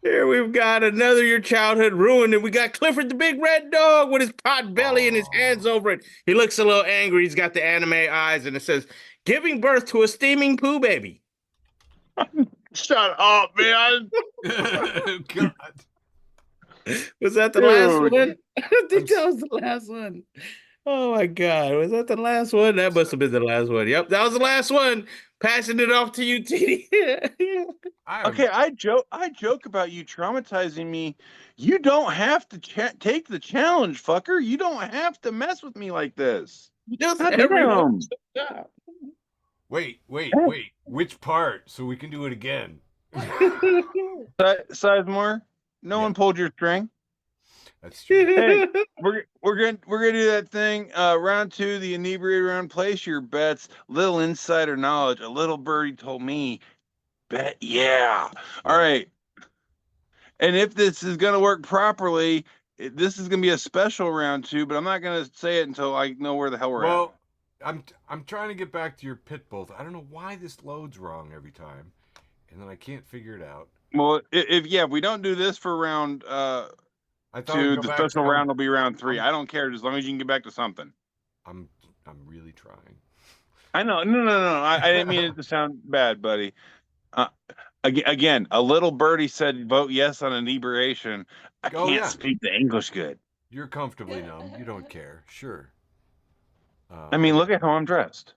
Here we've got another Your Childhood Ruined, and we got Clifford the Big Red Dog with his pot belly and his hands over it. He looks a little angry. He's got the anime eyes, and it says, "Giving birth to a steaming poo baby." Shut up, man. Oh god. Was that the last Dude. one? I think that was the last one. Oh my God. Was that the last one? That must have been the last one. Yep, that was the last one. Passing it off to you, Tiede. Okay, I joke about you traumatizing me. You don't have to take the challenge, fucker. You don't have to mess with me like this. Just God everyone. damn. Wait. Which part? So we can do it again. Sizemore, no one pulled your string. That's true. Hey, we're gonna do that thing. Round 2, the inebriated round. Place your bets. Little insider knowledge. A little birdie told me. Bet yeah. All right. And if this is gonna work properly, this is gonna be a special round 2. But I'm not gonna say it until I know where the hell we're at. I'm trying to get back to your pit bulls. I don't know why this loads wrong every time, and then I can't figure it out. Well, if we don't do this for round I thought 2, the special round will be round 3. I don't care as long as you can get back to something. I'm really trying. I know. No. I didn't mean it to sound bad, buddy. Again, a little birdie said vote yes on inebriation. I can't speak the English good. You're comfortably numb. You don't care. Sure. I mean, look at how I'm dressed.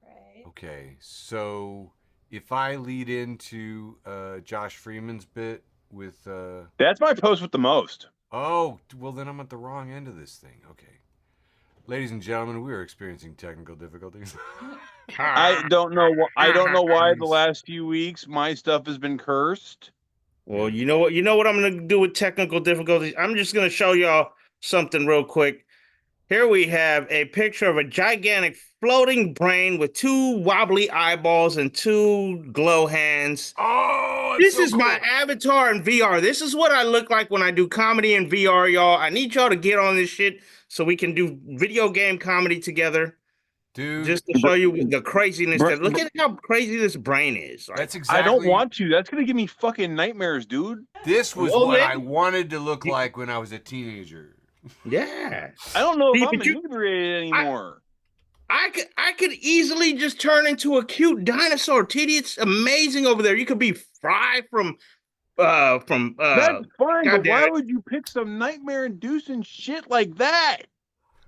Right. Okay, so if I lead into Josh Freeman's bit with That's my post with the most. oh, well then I'm at the wrong end of this thing. Okay. Ladies and gentlemen, we are experiencing technical difficulties. I don't know why the last few weeks my stuff has been cursed. Well, you know what I'm gonna do with technical difficulties? I'm just gonna show y'all something real quick. Here we have a picture of a gigantic floating brain with 2 wobbly eyeballs and 2 glow hands. Oh, this is my avatar in VR. This is what I look like when I do comedy in VR, y'all. I need y'all to get on this shit so we can do video game comedy together. Dude, just to show you the craziness. Look at how crazy this brain is. Like, that's exactly. I don't want to. That's gonna give me fucking nightmares, dude. This was what I wanted to look like when I was a teenager. Yeah. I don't know if I'm inebriated anymore. I could easily just turn into a cute dinosaur. Tiede, it's amazing over there. You could be Fry from That's fine, but why would you pick some nightmare inducing shit like that?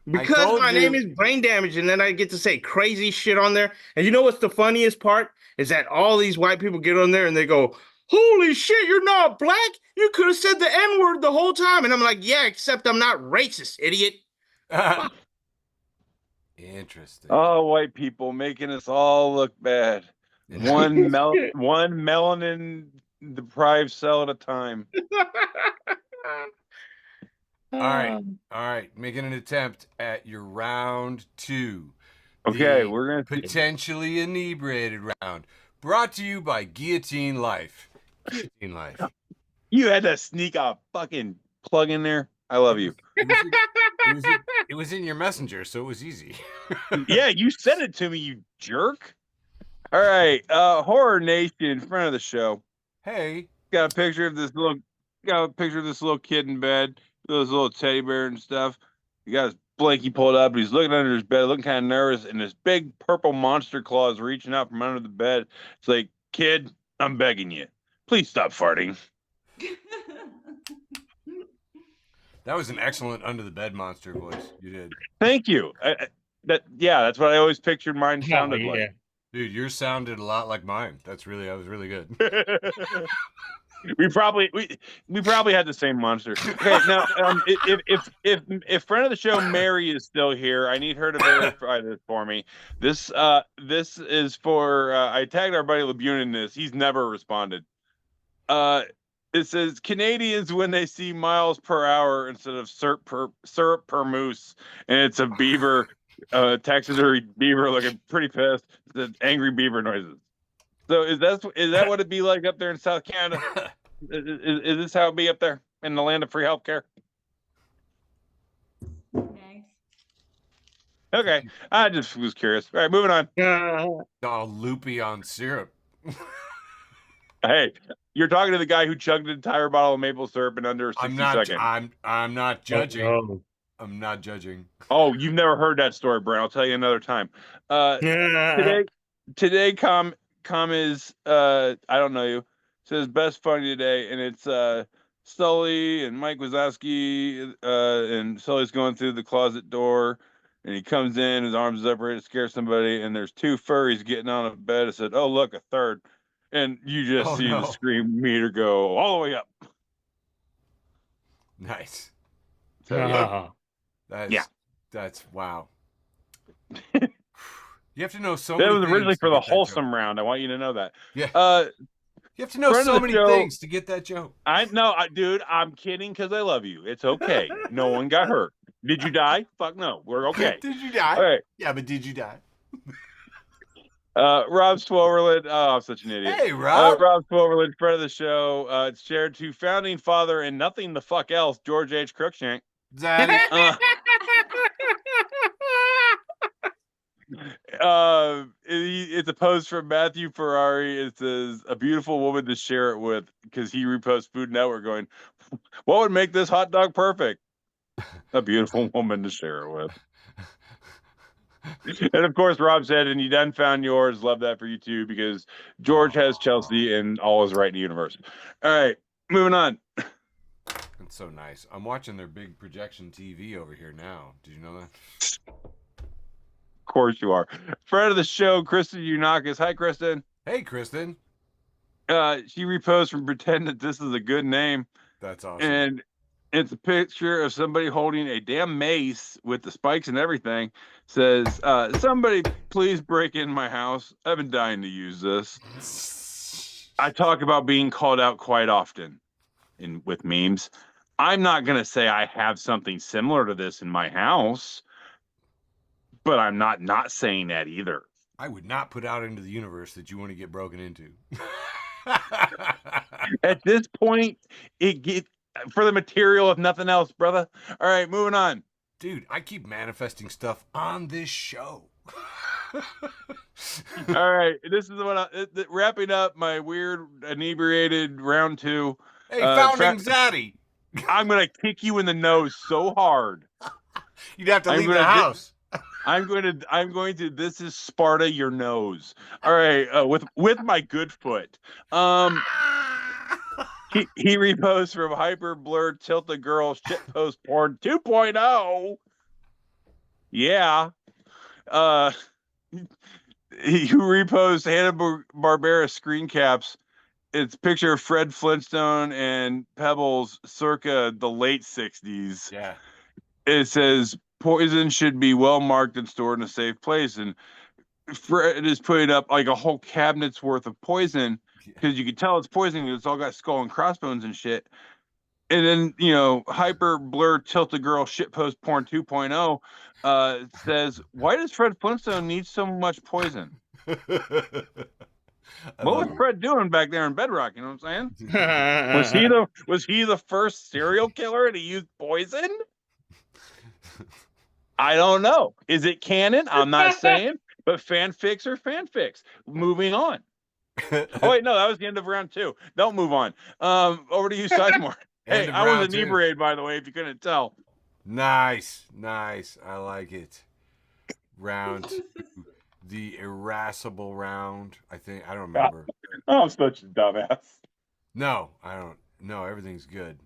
Because told my name you. is Brain Damage, and then I get to say crazy shit on there. And you know what's the funniest part? Is that all these white people get on there and they go, "Holy shit, you're not black? You could have said the N-word the whole time." And I'm like, yeah, except I'm not racist, idiot. Interesting. Oh, white people making us all look bad. One melanin deprived cell at a time. All right. Making an attempt at your round 2. Okay, The we're gonna potentially inebriated round. Brought to you by Guillotine Life. Guillotine Life. You had to sneak a fucking plug in there. I love you. It was in your messenger, so it was easy. Yeah, you sent it to me, you jerk. All right, Horror Nation, friend of the show. Hey. Got a picture of this little kid in bed, those little teddy bear and stuff. He got his blankie pulled up, and he's looking under his bed, looking kind of nervous, and this big purple monster claw is reaching out from under the bed. It's like, kid, I'm begging you, please stop farting. That was an excellent under the bed monster voice. You did. Thank you. That's what I always pictured mine sounded like. Dude, yours sounded a lot like mine. That was really good. we probably had the same monster. Okay, now if friend of the show Mary is still here, I need her to verify this for me. This is for I tagged our buddy Labune in this. He's never responded. It says Canadians when they see miles per hour instead of syrup per moose, and it's a beaver, taxidermy beaver looking pretty pissed. The angry beaver noises. So is that what it'd be like up there in South Canada? Is this how it'd be up there in the land of free healthcare? Nice. Okay, I just was curious. All right, moving on. All loopy on syrup. Hey, you're talking to the guy who chugged an entire bottle of maple syrup in under 60 seconds. I'm not judging. Oh. I'm not judging. Oh, you've never heard that story, Brent. I'll tell you another time. Today com is I don't know you. Says best funny today, and it's Sully and Mike Wazowski, and Sully's going through the closet door, and he comes in, his arms up ready to scare somebody, and there's 2 furries getting on a bed. I said, "Oh look, a third," and you just see the scream meter go all the way up. Nice. So, yeah. That's wow. You have to know so that many was originally things for to the get that Wholesome joke. round. I want you to know that. Yeah. You have to know so many show, things to get that joke. I know, dude. I'm kidding because I love you. It's okay. No one got hurt. Did you die? Fuck no. We're okay. Did you die? All right. Yeah, but did you die? Rob Swoverland. Oh, I'm such an idiot. Hey, Rob. Rob Swoverland, friend of the show. It's shared to founding father and nothing the fuck else, George H. Crookshank. Zaddy. It's a post from Matthew Ferrari. It says a beautiful woman to share it with, because he reposts Food Network going, what would make this hot dog perfect? A beautiful woman to share it with. And of course Rob said, and you done found yours. Love that for you too, because George has Chelsea and all is right in the universe. All right, moving on. That's so nice. I'm watching their big projection TV over here now. Did you know that? Of course you are. Friend of the show, Kristen Unakis. Hi, Kristen. Hey, Kristen. She reposts from Pretend That This Is a Good Name. That's awesome. And it's a picture of somebody holding a damn mace with the spikes and everything. Says, somebody please break in my house. I've been dying to use this. I talk about being called out quite often with memes. I'm not going to say I have something similar to this in my house, but I'm not saying that either. I would not put out into the universe that you want to get broken into. At this point, for the material, if nothing else, brother. All right, moving on. Dude, I keep manifesting stuff on this show. All right, this is what wrapping up my weird inebriated round 2. Hey, founding Zaddy. I'm gonna kick you in the nose so hard. You'd have to leave the house. I'm going to. This is Sparta your nose. All right, with my good foot. He reposts from Hyper Blur Tilt the Girl Shitpost Porn 2.0. Yeah. You repost Hanna-Barbera screen caps. It's a picture of Fred Flintstone and Pebbles circa the late 60s. Yeah. It says poison should be well marked and stored in a safe place. And Fred is putting up like a whole cabinet's worth of poison because you can tell it's poison. It's all got skull and crossbones and shit. And then, hyper blur tilt a girl shitpost porn 2.0 says, why does Fred Flintstone need so much poison? What was Fred doing back there in Bedrock? You know what I'm saying? Was he the first serial killer to use poison? I don't know. Is it canon? I'm not saying, but fanfics are fanfics. Moving on. Oh wait, no, that was the end of round 2. Don't move on. Over to you, Sizemore. Hey, I was inebriated, by the way, if you couldn't tell. Nice. I like it. Round 2. The irascible round. I don't remember. Oh, I'm such a dumbass. No, I don't. No, everything's good.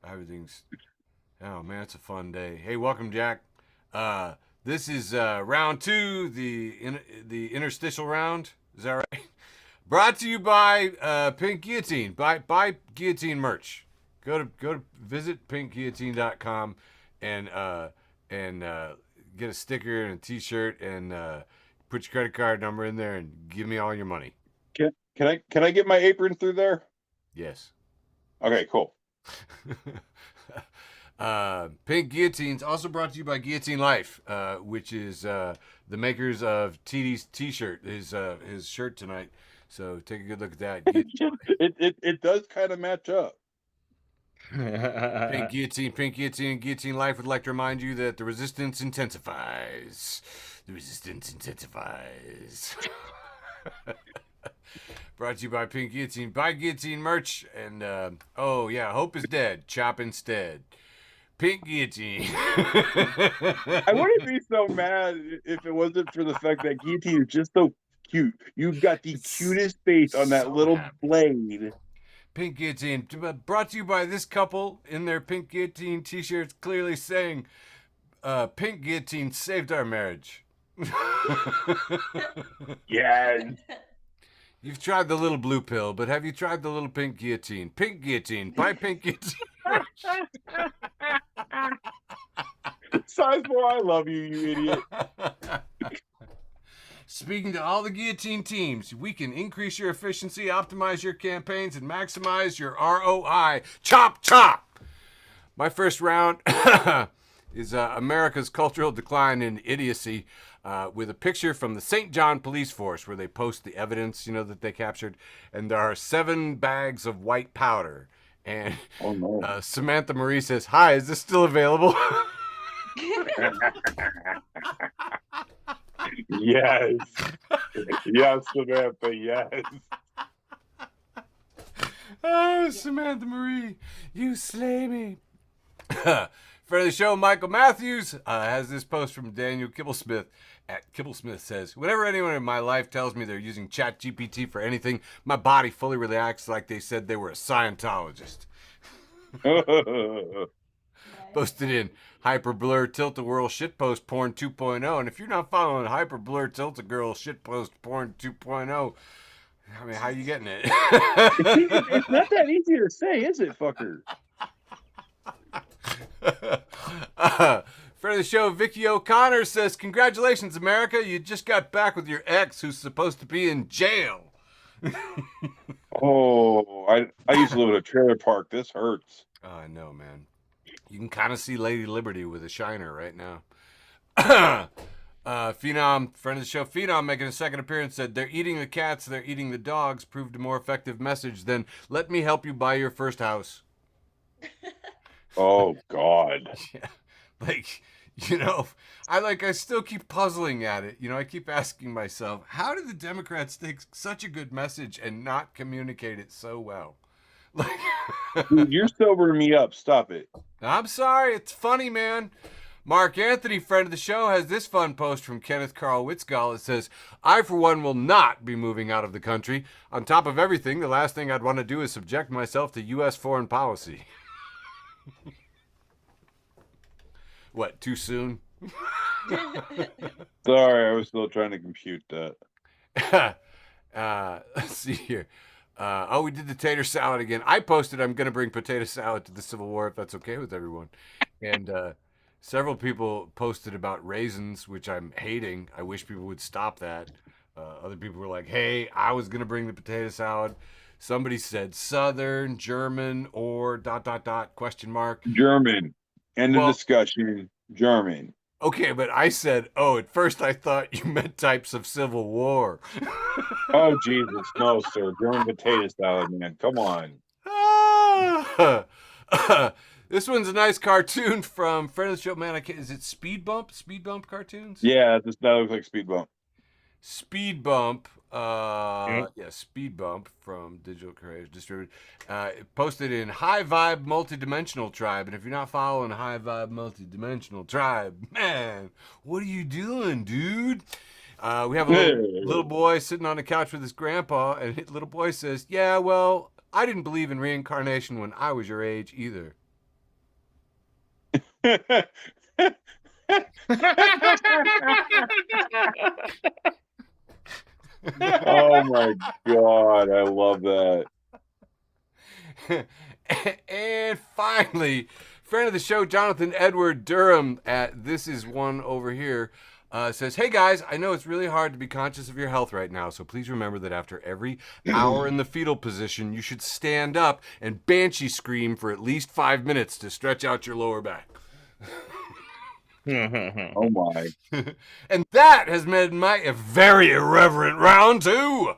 Oh man, it's a fun day. Hey, welcome, Jack. This is round 2, the interstitial round. Is that right? Brought to you by Pink Guillotine. Buy Guillotine merch. Go to visit pinkguillotine.com and get a sticker and a T-shirt and put your credit card number in there and give me all your money. Can I get my apron through there? Yes. Okay, cool. Pink Guillotines also brought to you by Guillotine Life, which is the makers of Tiede's T-shirt, his shirt tonight. So take a good look at that. It does kind of match up. Pink Guillotine, and Guillotine Life would like to remind you that the resistance intensifies. Brought to you by Pink Guillotine. Buy Guillotine merch. And, hope is dead. Chop instead. Pink Guillotine. I wouldn't be so mad if it wasn't for the fact that Guillotine is just so cute. You've got the cutest face on that little blade. Pink Guillotine, brought to you by this couple in their Pink Guillotine t-shirts, clearly saying, Pink Guillotine saved our marriage. Yes. You've tried the little blue pill, but have you tried the little Pink Guillotine? Pink Guillotine, buy Pink Guillotine. Sizemore, I love you, you idiot. Speaking to all the Guillotine teams, we can increase your efficiency, optimize your campaigns, and maximize your ROI. Chop, chop! My first round is America's Cultural Decline in Idiocy, with a picture from the St. John Police Force where they post the evidence, that they captured. And there are 7 bags of white powder. And Samantha Marie says, "Hi, is this still available?" Yes. Yes, Samantha, yes. Oh, Samantha Marie, you slay me. Friend of the show, Michael Matthews, has this post from Daniel Kibblesmith. At Kibblesmith says, "Whenever anyone in my life tells me they're using ChatGPT for anything, my body fully reacts like they said they were a Scientologist." Posted in Hyperblur Tilt-A-Whirl Shitpost Porn 2.0. And if you're not following Hyperblur Tilt-A-Girl Shitpost Porn 2.0, I mean, how you getting it? It's not that easy to say, is it, fucker? Friend of the show, Vicky O'Connor says, "Congratulations, America. You just got back with your ex who's supposed to be in jail." Oh, I used to live in a trailer park. This hurts. Oh, I know, man. You can kind of see Lady Liberty with a shiner right now. Phenom, friend of the show, Phenom, making a second appearance, said, "They're eating the cats, they're eating the dogs," proved a more effective message than "Let me help you buy your first house." Oh, God. Yeah. I still keep puzzling at it. I keep asking myself, how did the Democrats take such a good message and not communicate it so well? Dude, you're sobering me up. Stop it. I'm sorry. It's funny, man. Mark Anthony, friend of the show, has this fun post from Kenneth Carl Witzgall. It says, "I, for one, will not be moving out of the country. On top of everything, the last thing I'd want to do is subject myself to U.S. foreign policy." What, too soon? Sorry, I was still trying to compute that. Let's see here. We did the tater salad again. I posted I'm going to bring potato salad to the Civil War if that's okay with everyone. And several people posted about raisins, which I'm hating. I wish people would stop that. Other people were like, hey, I was going to bring the potato salad. Somebody said Southern, German, or ... question mark. German. End of Well- discussion. German. Okay, but I said, at first I thought you meant types of Civil War. Oh, Jesus. No, sir. German potato salad, man. Come on. This one's a nice cartoon from friend of the show. Man, is it Speed Bump? Speed Bump cartoons? Yeah, that looks like Speed Bump. Speed Bump. Speed Bump from Digital Creators Distributed. Posted in High Vibe Multidimensional Tribe. And if you're not following High Vibe Multidimensional Tribe, man, what are you doing, dude? We have a little boy sitting on the couch with his grandpa, and the little boy says, yeah, well, I didn't believe in reincarnation when I was your age either. Oh my God, I love that. And finally, friend of the show, Jonathan Edward Durham at This Is One Over Here, says, hey guys, I know it's really hard to be conscious of your health right now, so please remember that after every hour in the fetal position, you should stand up and banshee scream for at least 5 minutes to stretch out your lower back. Oh my. And that has made my very irreverent round 2.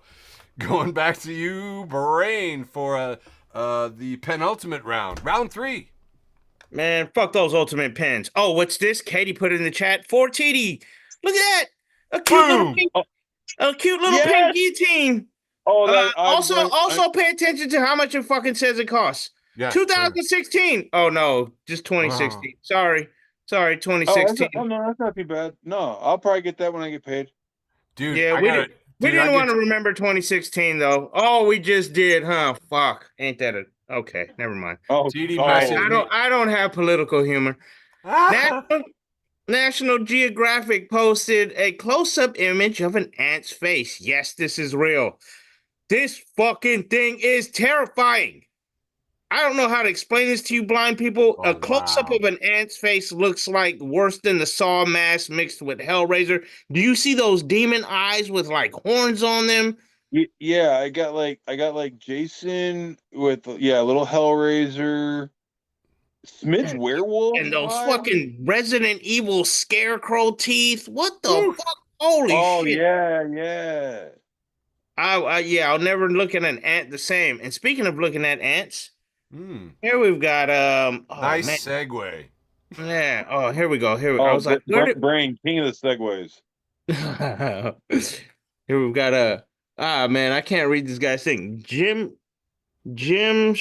Going back to you, Brane, for the penultimate round. Round 3. Man, fuck those ultimate pens. Oh, what's this? Katie put it in the chat. For Tiede. Look at that. A cute little pink guillotine. Oh, also pay attention to how much it fucking says it costs. Yeah, 2016. Sure. Oh no, just 2016. Sorry, 2016. Oh, no, that's not too bad. No, I'll probably get that when I get paid. Dude, yeah, we didn't want to remember 2016 though. Oh, we just did, huh? Fuck, ain't that a okay? Never mind. Oh, I don't have political humor. National Geographic posted a close-up image of an ant's face. Yes, this is real. This fucking thing is terrifying. I don't know how to explain this to you blind people. A close-up of an ant's face looks like worse than the Saw mask mixed with Hellraiser. Do you see those demon eyes with like horns on them? Yeah, I got like Jason with little Hellraiser, Smith's werewolf, and those fucking Resident Evil scarecrow teeth. What the fuck? Holy shit! Oh yeah. I'll never look at an ant the same. And speaking of looking at ants. Here we've got nice segue. Yeah. Oh, here we go. I was like, Brane, king of the segues. Here we've got man, I can't read this guy's thing. Jim Schoenbill.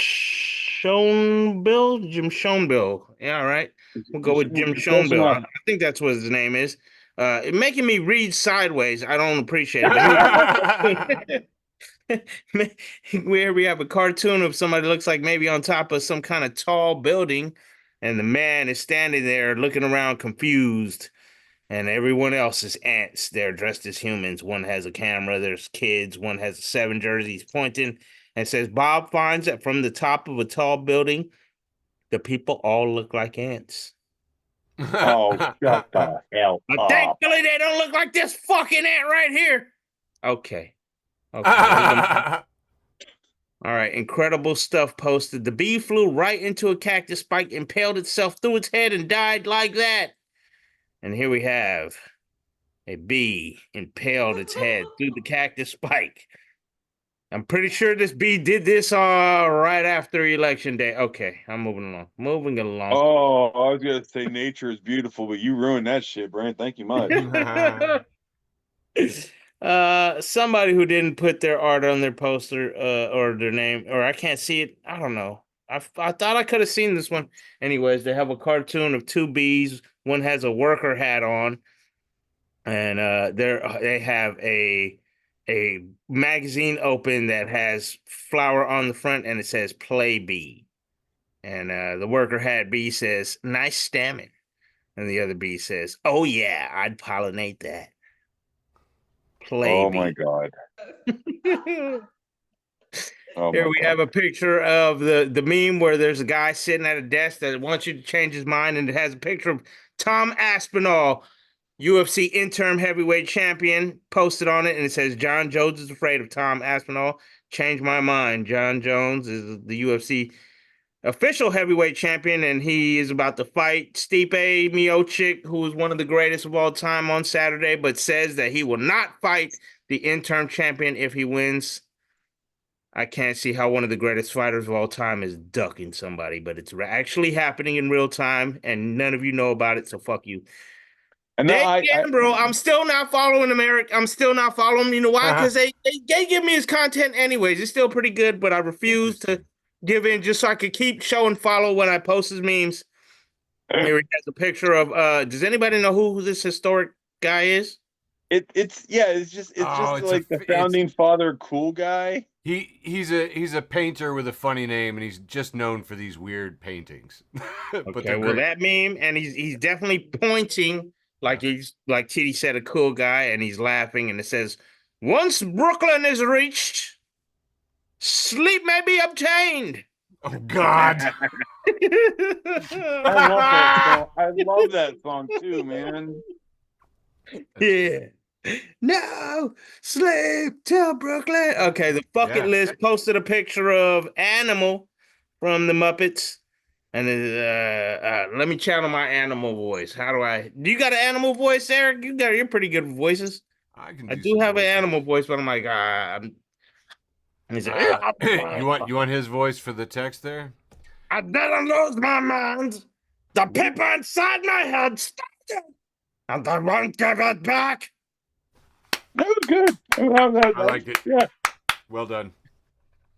Yeah, all right. We'll go with Jim Schoenbill. I think that's what his name is. It's making me read sideways. I don't appreciate it. Where we have a cartoon of somebody looks like maybe on top of some kind of tall building, and the man is standing there looking around confused, and everyone else is ants. They're dressed as humans. One has a camera. There's kids. One has a 7 jersey. He's pointing and says, Bob finds that from the top of a tall building, the people all look like ants. Oh, shut the hell up. Thankfully, they don't look like this fucking ant right here. Okay. All right, incredible stuff posted. The bee flew right into a cactus spike, impaled itself through its head, and died like that. And here we have a bee impaled its head through the cactus spike. I'm pretty sure this bee did this right after Election Day. Okay, I'm moving along. Oh, I was going to say nature is beautiful, but you ruined that shit, Brane. Thank you much. Somebody who didn't put their art on their poster or their name, or I can't see it. I don't know. I thought I could have seen this one. Anyways, they have a cartoon of 2 bees. One has a worker hat on, and they have a magazine open that has flower on the front, and it says "Play Bee," and the worker hat bee says "Nice stammen." And the other bee says, "Oh yeah, I'd pollinate that." Play Oh bee. my God. Oh Here my we God. have a picture of the meme where there's a guy sitting at a desk that wants you to change his mind, and it has a picture of Tom Aspinall, UFC interim heavyweight champion, posted on it, and it says, "John Jones is afraid of Tom Aspinall. Change my mind." John Jones is the UFC official heavyweight champion, and he is about to fight Stipe Miocic, who is one of the greatest of all time, on Saturday, but says that he will not fight the interim champion if he wins. I can't see how one of the greatest fighters of all time is ducking somebody, but it's actually happening in real time, and none of you know about it, so fuck you. And no, Again, bro, I'm still not following America. I'm still not following him. You know why? Because they give me his content anyways. It's still pretty good, but I refuse to give in just so I could keep show and follow when I post his memes. Here he has a picture of does anybody know who this historic guy is? it's just like the founding father cool guy. He's a painter with a funny name, and he's just known for these weird paintings. Okay, well that meme, and he's definitely pointing like he's like Tiede said, a cool guy, and he's laughing, and it says, "Once Brooklyn is reached, sleep may be obtained." Oh God! I love that song. I love that song too, man. Yeah. No, sleep till Brooklyn. Okay, the bucket list posted a picture of Animal from the Muppets. And let me channel my animal voice. Do you got an animal voice, Eric? You're pretty good with voices. I do have an animal voice, but I'm like, you want his voice for the text there? I didn't lose my mind. The pepper inside my head started, and I won't give it back. That was good. I liked it. Yeah. Well done.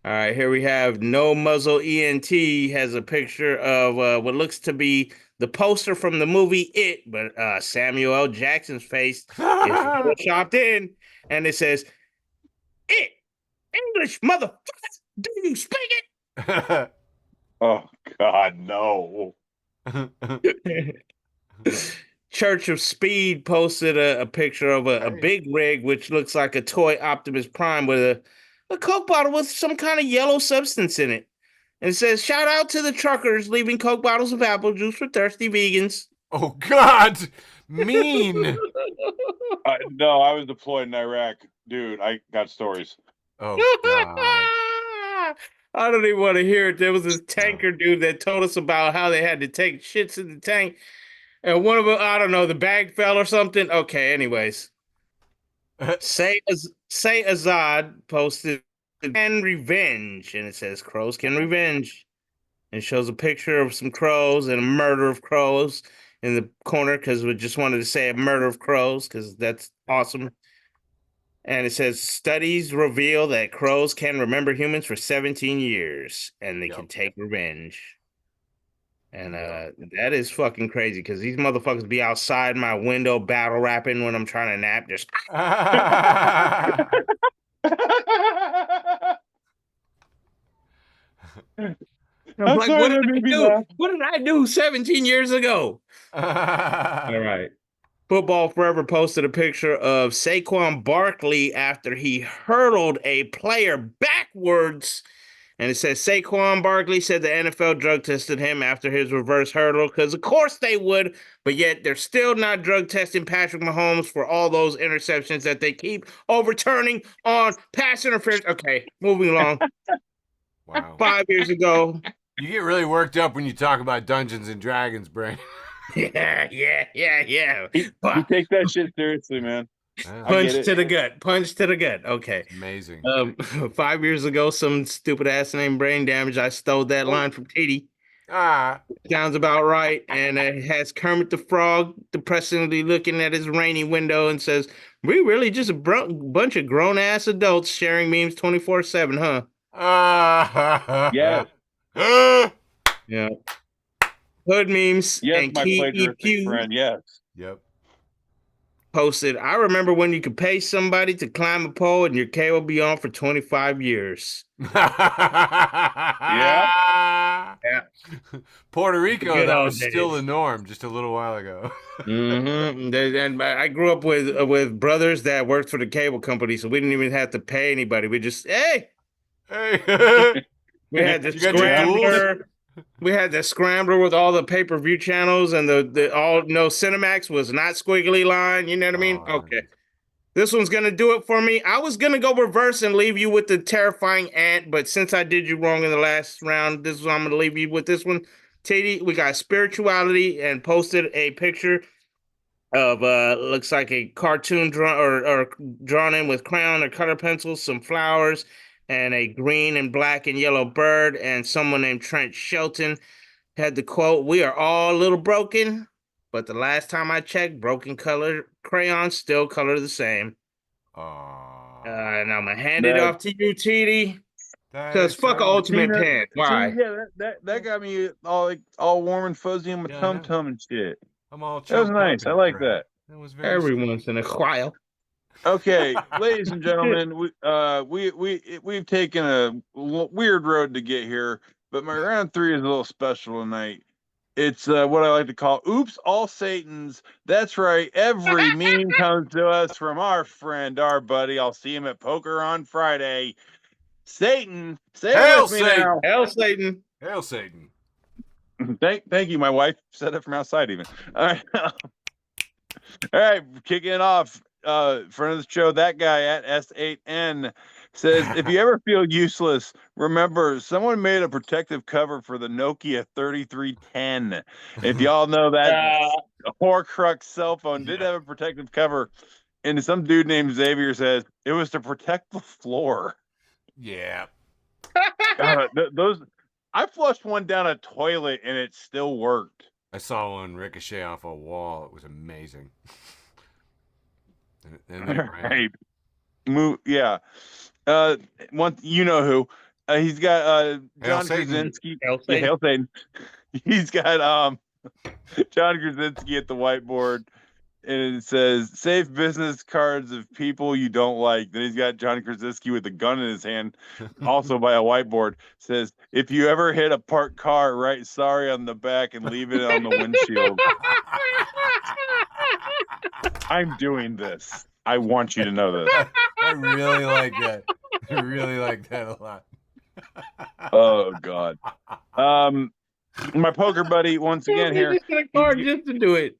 All right, here we have No Muzzle ENT has a picture of what looks to be the poster from the movie It, but Samuel L. Jackson's face is photoshopped in, and it says, "It, English, motherfucker, do you speak it?" Oh, God, no. Church of Speed posted a picture of a big rig, which looks like a toy Optimus Prime with a Coke bottle with some kind of yellow substance in it. And it says, "Shout out to the truckers leaving Coke bottles of apple juice for thirsty vegans." Oh, God. Mean. No, I was deployed in Iraq. Dude, I got stories. Oh, God. I don't even want to hear it. There was this tanker dude that told us about how they had to take shits in the tank. And one of them, I don't know, the bag fell or something. Okay, anyways. Say Azad posted "Can revenge," and it says crows can revenge. And shows a picture of some crows and a murder of crows in the corner because we just wanted to say a murder of crows because that's awesome. And it says studies reveal that crows can remember humans for 17 years and they can take revenge. And that is fucking crazy because these motherfuckers be outside my window battle rapping when I'm trying to nap. Just I'm like, what did I do? What did I do 17 years ago? All right. Football Forever posted a picture of Saquon Barkley after he hurdled a player backwards. And it says Saquon Barkley said the NFL drug tested him after his reverse hurdle because, of course, they would. But yet they're still not drug testing Patrick Mahomes for all those interceptions that they keep overturning on pass interference. Okay, moving along. Wow. 5 years ago. You get really worked up when you talk about Dungeons and Dragons, Brane. Yeah. You take that shit seriously, man. Punch to the gut. Punch to the gut. Okay. Amazing. 5 years ago, some stupid ass named Brain Damage. I stole that line from Tiede. Sounds about right. And it has Kermit the Frog depressingly looking at his rainy window and says, "We really just a bunch of grown ass adults sharing memes 24/7, huh?" Yes. Yeah. Hood memes. Yes, and my plagiaristic friend. Yes. Yep. Posted, "I remember when you could pay somebody to climb a pole and your K will be on for 25 years. Yeah. Yeah. Puerto Rico, Good that old was still days. the norm just a little while ago. And I grew up with brothers that worked for the cable company, so we didn't even have to pay anybody. We just, hey, Hey, we had the you got your tools? scrambler. We had the scrambler with all the pay-per-view channels, and the all no Cinemax was not squiggly line. You know what I mean? Oh, Okay. This one's gonna do it for me. I was gonna go reverse and leave you with the terrifying ant, but since I did you wrong in the last round, this is I'm gonna leave you with this one. Tiede, we got spirituality and posted a picture of looks like a cartoon or drawn in with crayon or color pencils, some flowers, and a green and black and yellow bird, and someone named Trent Shelton had the quote, "We are all a little broken, but the last time I checked, broken color crayons still color the same." And I'm gonna hand it off to you, Tiede, because fuck ultimate pen. Why? Yeah, that got me all warm and fuzzy in my tum tum and shit. I'm all That was choked nice. up I in like crap. that. That was very Every sweet. once in a while. Okay, ladies and gentlemen, we've taken a weird road to get here, but my round 3 is a little special tonight. It's what I like to call "Oops, all Satans." That's right. Every meme comes to us from our friend, our buddy. I'll see him at poker on Friday. Satan, say it Hail with me Satan! now. Hail Satan. Hail Satan. Thank you. My wife said it from outside even. All right. All right, kicking it off. Friend of the show, that guy at S8N says, if you ever feel useless, remember someone made a protective cover for the Nokia 3310. If y'all know that Horcrux cell phone did have a protective cover, and some dude named Xavier says it was to protect the floor. Yeah. Those I flushed one down a toilet and it still worked. I saw one ricochet off a wall. It was amazing. And then Right. Yeah. One, you know who? He's got Hail John Satan. Krasinski. Hail Yeah, Satan. Hail Satan. He's got John Krasinski at the whiteboard, and it says "Save business cards of people you don't like." Then he's got John Krasinski with a gun in his hand, also by a whiteboard. Says, "If you ever hit a parked car, write sorry on the back and leave it on the windshield." I'm doing this. I want you to know this. I really like that. I really like that a lot. Oh God. My poker buddy once again here. Just get a card just to do it.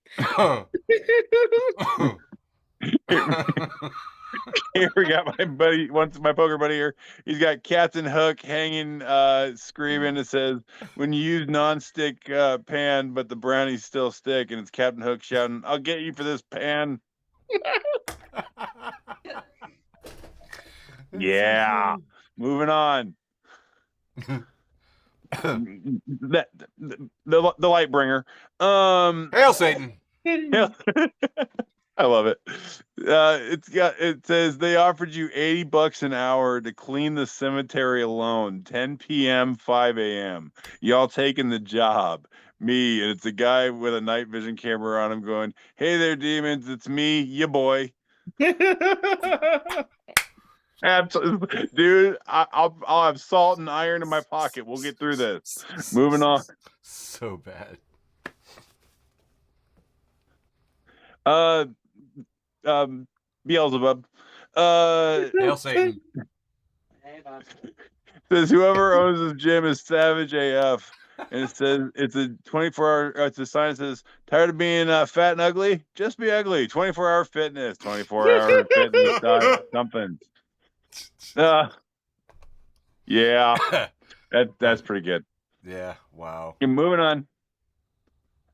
Here we got my poker buddy here. He's got Captain Hook hanging, screaming. It says, "When you use non-stick pan, but the brownies still stick," and it's Captain Hook shouting, "I'll get you for this pan." Yeah. Moving on. the light bringer. Hail Satan. I love it. It says they offered you $80 an hour to clean the cemetery alone, 10 p.m., 5 a.m. Y'all taking the job. Me, and it's a guy with a night vision camera on him going, "Hey there, demons, it's me, ya boy." Absolutely, dude. I'll have salt and iron in my pocket. We'll get through this. Moving on. So bad. Beelzebub. Hail Satan. Says whoever owns this gym is savage AF. And it says it's a 24-hour. It's a sign that says, "Tired of being fat and ugly? Just be ugly." 24-hour fitness. 24-hour fitness. Something. Yeah. That's pretty good. Yeah. Wow. And moving on.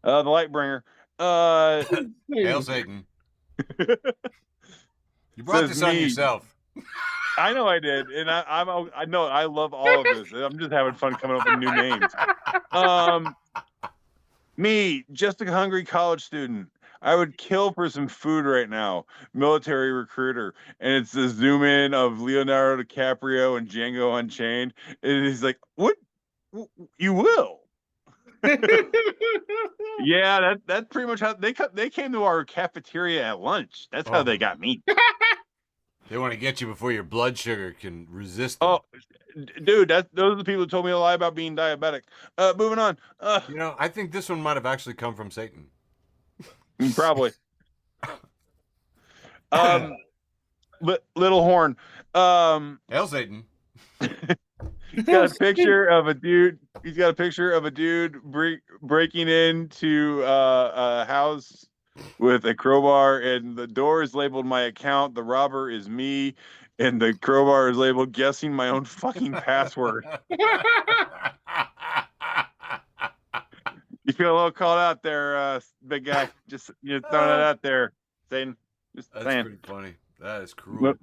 The light bringer. Hail Satan. You brought this on yourself. I know I did, and I know I love all of this. I'm just having fun coming up with new names. Me, just a hungry college student. I would kill for some food right now. Military recruiter, and it's the zoom in of Leonardo DiCaprio and Django Unchained, and he's like, "What? You will?" Yeah, that's pretty much how they came to our cafeteria at lunch. That's how they got me. They want to get you before your blood sugar can resist them. Oh, dude, those are the people who told me a lie about being diabetic. Moving on. You know, I think this one might have actually come from Satan. Probably. Little horn. Hail Satan. He's got a picture of a dude. He's got a picture of a dude breaking into a house with a crowbar, and the door is labeled "My account." The robber is me, and the crowbar is labeled "Guessing my own fucking password." You feel a little called out there, big guy. Just throwing it out there, Satan. Just That's saying. pretty funny. That is cruel.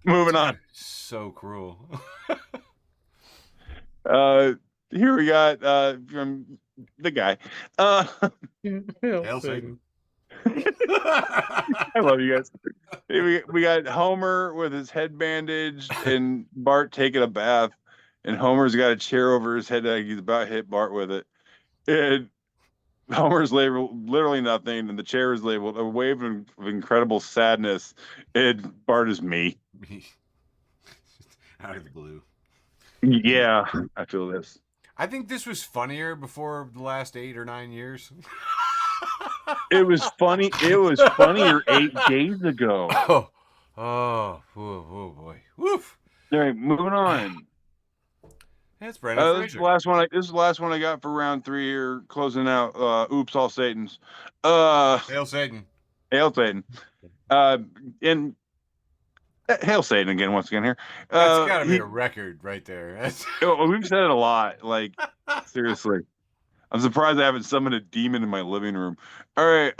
Moving on. So cruel. Here we got from the guy. Hail Satan. I love you guys. We got Homer with his head bandaged and Bart taking a bath, and Homer's got a chair over his head like he's about to hit Bart with it. And Homer's labeled literally nothing, and the chair is labeled "A wave of incredible sadness." And Bart is me. Me. Out of the blue. Yeah, I feel this. I think this was funnier before the last 8 or 9 years. It was funny. It was funnier 8 days ago. Oh boy. Woof. All right, moving on. That's Brandon This is the last one. This is the last one I got for round 3 here, closing out. Oops, all Satans. Hail Satan. Hail Satan. And hail Satan again, once again here. That's got to be a record right there. We've said it a lot. Like, seriously. I'm surprised I haven't summoned a demon in my living room. All right.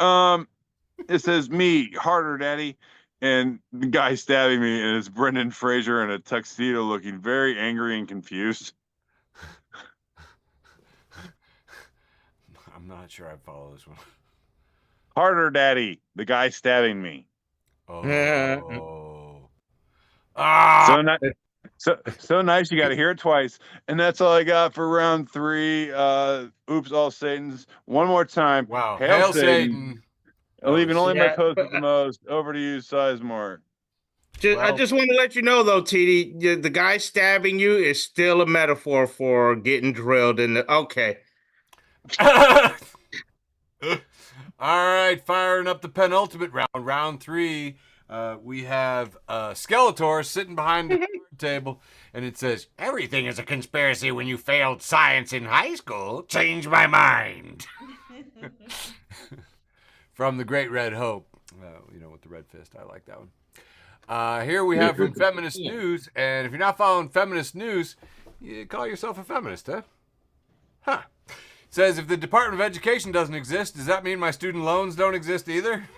It says me, harder, daddy. And the guy stabbing me, and it's Brendan Fraser in a tuxedo looking very angry and confused. I'm not sure I follow this one. Harder, daddy. The guy stabbing me. Oh. Ah. So nice. You got to hear it twice. And that's all I got for round 3. Oops, all Satans. One more time. Wow. Hail Satan. Leaving only my post at the most. Over to you, Sizemore. I just want to let you know, though, Tiede, the guy stabbing you is still a metaphor for getting drilled in the. Okay. All right, firing up the penultimate round, round 3. We have Skeletor sitting behind the table, and it says, "Everything is a conspiracy when you failed science in high school. Change my mind." From the Great Red Hope. With the red fist. I like that one. Here we have from Feminist News, and if you're not following Feminist News, you call yourself a feminist, huh? Huh. It says, if the Department of Education doesn't exist, does that mean my student loans don't exist either?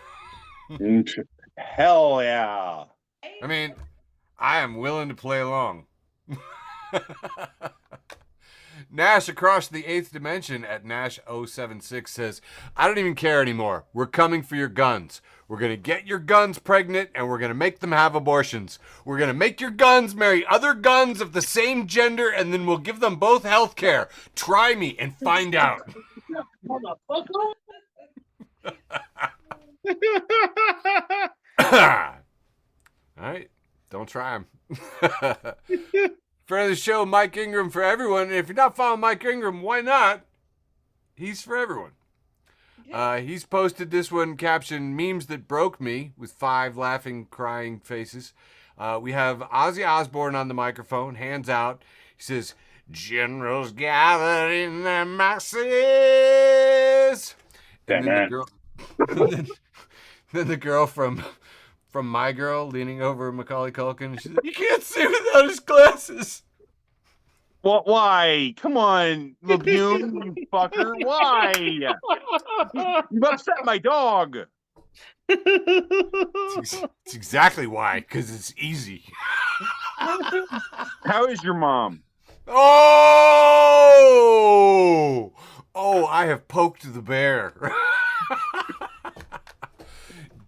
Hell yeah. I mean, I am willing to play along. Nash across the 8th dimension at Nash076 says, I don't even care anymore. We're coming for your guns. We're going to get your guns pregnant, and we're going to make them have abortions. We're going to make your guns marry other guns of the same gender, and then we'll give them both health care. Try me and find out. All right. Don't try them. Friend of the show, Mike Ingram for everyone. And if you're not following Mike Ingram, why not? He's for everyone. He's posted this one captioned memes that broke me with 5 laughing, crying faces. We have Ozzy Osbourne on the microphone, hands out. He says, generals gather in their masses. And then the girl from My Girl leaning over Macaulay Culkin. She said, you can't see without his glasses. What? Why? Come on, Lagoon, you fucker. Why? You've upset my dog. It's exactly why, because it's easy. How is your mom? Oh, I have poked the bear.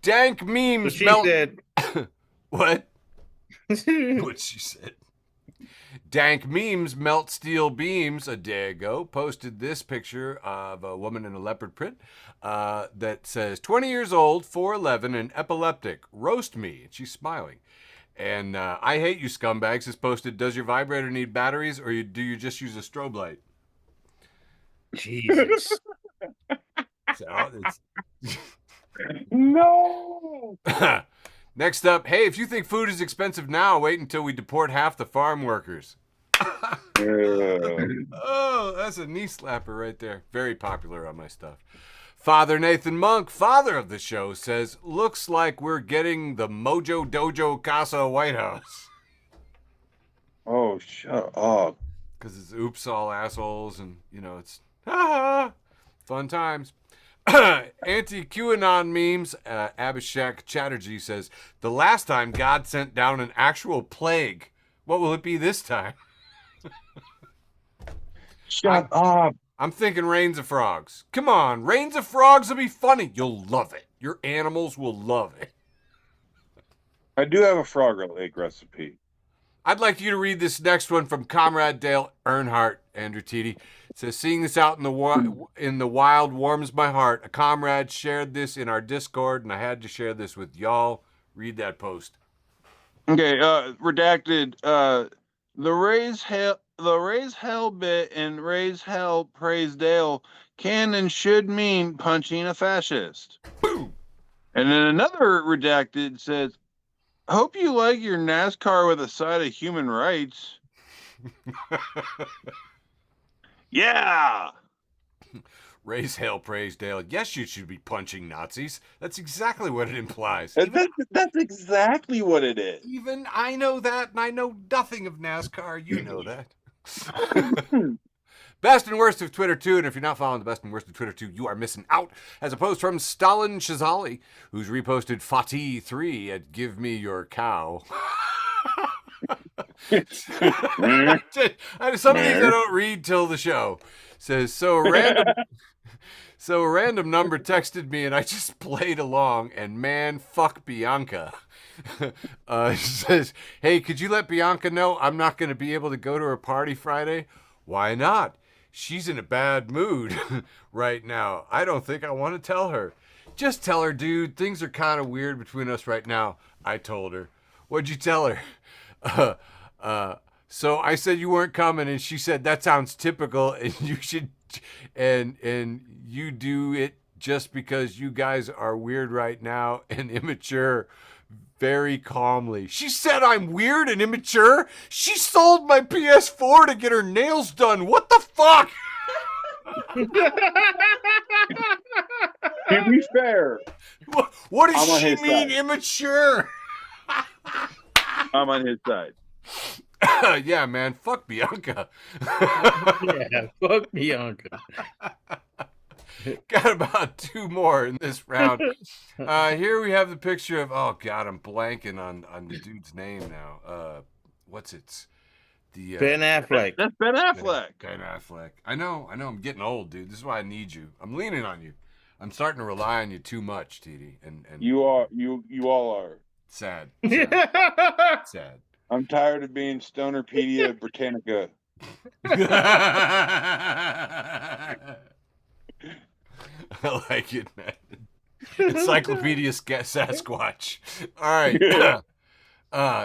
Dank memes. She said. What? What she said. Dank memes melt steel beams a day ago. Posted this picture of a woman in a leopard print that says 20 years old, 4'11", and epileptic. Roast me. And she's smiling. And I hate you scumbags has posted, does your vibrator need batteries or do you just use a strobe light? Jesus. So it's No. Next up, hey, if you think food is expensive now, wait until we deport half the farm workers. Oh, that's a knee slapper right there. Very popular on my stuff. Father Nathan Monk, father of the show, says, looks like we're getting the Mojo Dojo Casa White House. Oh, shut up. Because it's oops all assholes and, it's fun times. Anti-QAnon memes, Abhishek Chatterjee says, the last time God sent down an actual plague, what will it be this time? Shut up. I'm thinking Rains of Frogs. Come on, Rains of Frogs will be funny. You'll love it. Your animals will love it. I do have a frog leg recipe. I'd like you to read this next one from Comrade Dale Earnhardt, Andrew Tiede. It says, seeing this out in the wild warms my heart. A comrade shared this in our Discord, and I had to share this with y'all. Read that post. Okay, redacted. The raise hell bit and raise hell praise Dale can and should mean punching a fascist. Boom. And then another redacted says, hope you like your NASCAR with a side of human rights. Yeah. Raise hell, praise Dale. Yes, you should be punching Nazis. That's exactly what it implies. That's exactly what it is. Even I know that, and I know nothing of NASCAR. You know that. Best and worst of Twitter 2, and if you're not following the best and worst of Twitter 2, you are missing out. As a post from Stalin Shazali, who's reposted FB4tB at Give Me Your Cow. Some of these I don't read till the show. Says, so a random number texted me and I just played along, and man, fuck Bianca. Says, hey, could you let Bianca know I'm not going to be able to go to her party Friday? Why not? She's in a bad mood right now. I don't think I want to tell her. Just tell her, dude. Things are kind of weird between us right now. I told her. What'd you tell her? So I said you weren't coming, and she said that sounds typical, and you should, and you do it just because you guys are weird right now and immature. Very calmly. She said I'm weird and immature? She sold my PS4 to get her nails done. What the fuck? To be fair, What does I'm on she his mean, side. immature? I'm on his side. Yeah, man. Fuck Bianca. Yeah, fuck Bianca. Got about 2 more in this round. Here we have the picture of, oh God, I'm blanking on the dude's name now. What's it? The Ben Affleck. That's Ben Affleck. Ben Affleck. I know. I'm getting old, dude. This is why I need you. I'm leaning on you. I'm starting to rely on you too much, Tiede. And You all are. sad. Sad. I'm tired of being StonerTiedeBritanica. I like it, man. Encyclopedia Sasquatch. All right.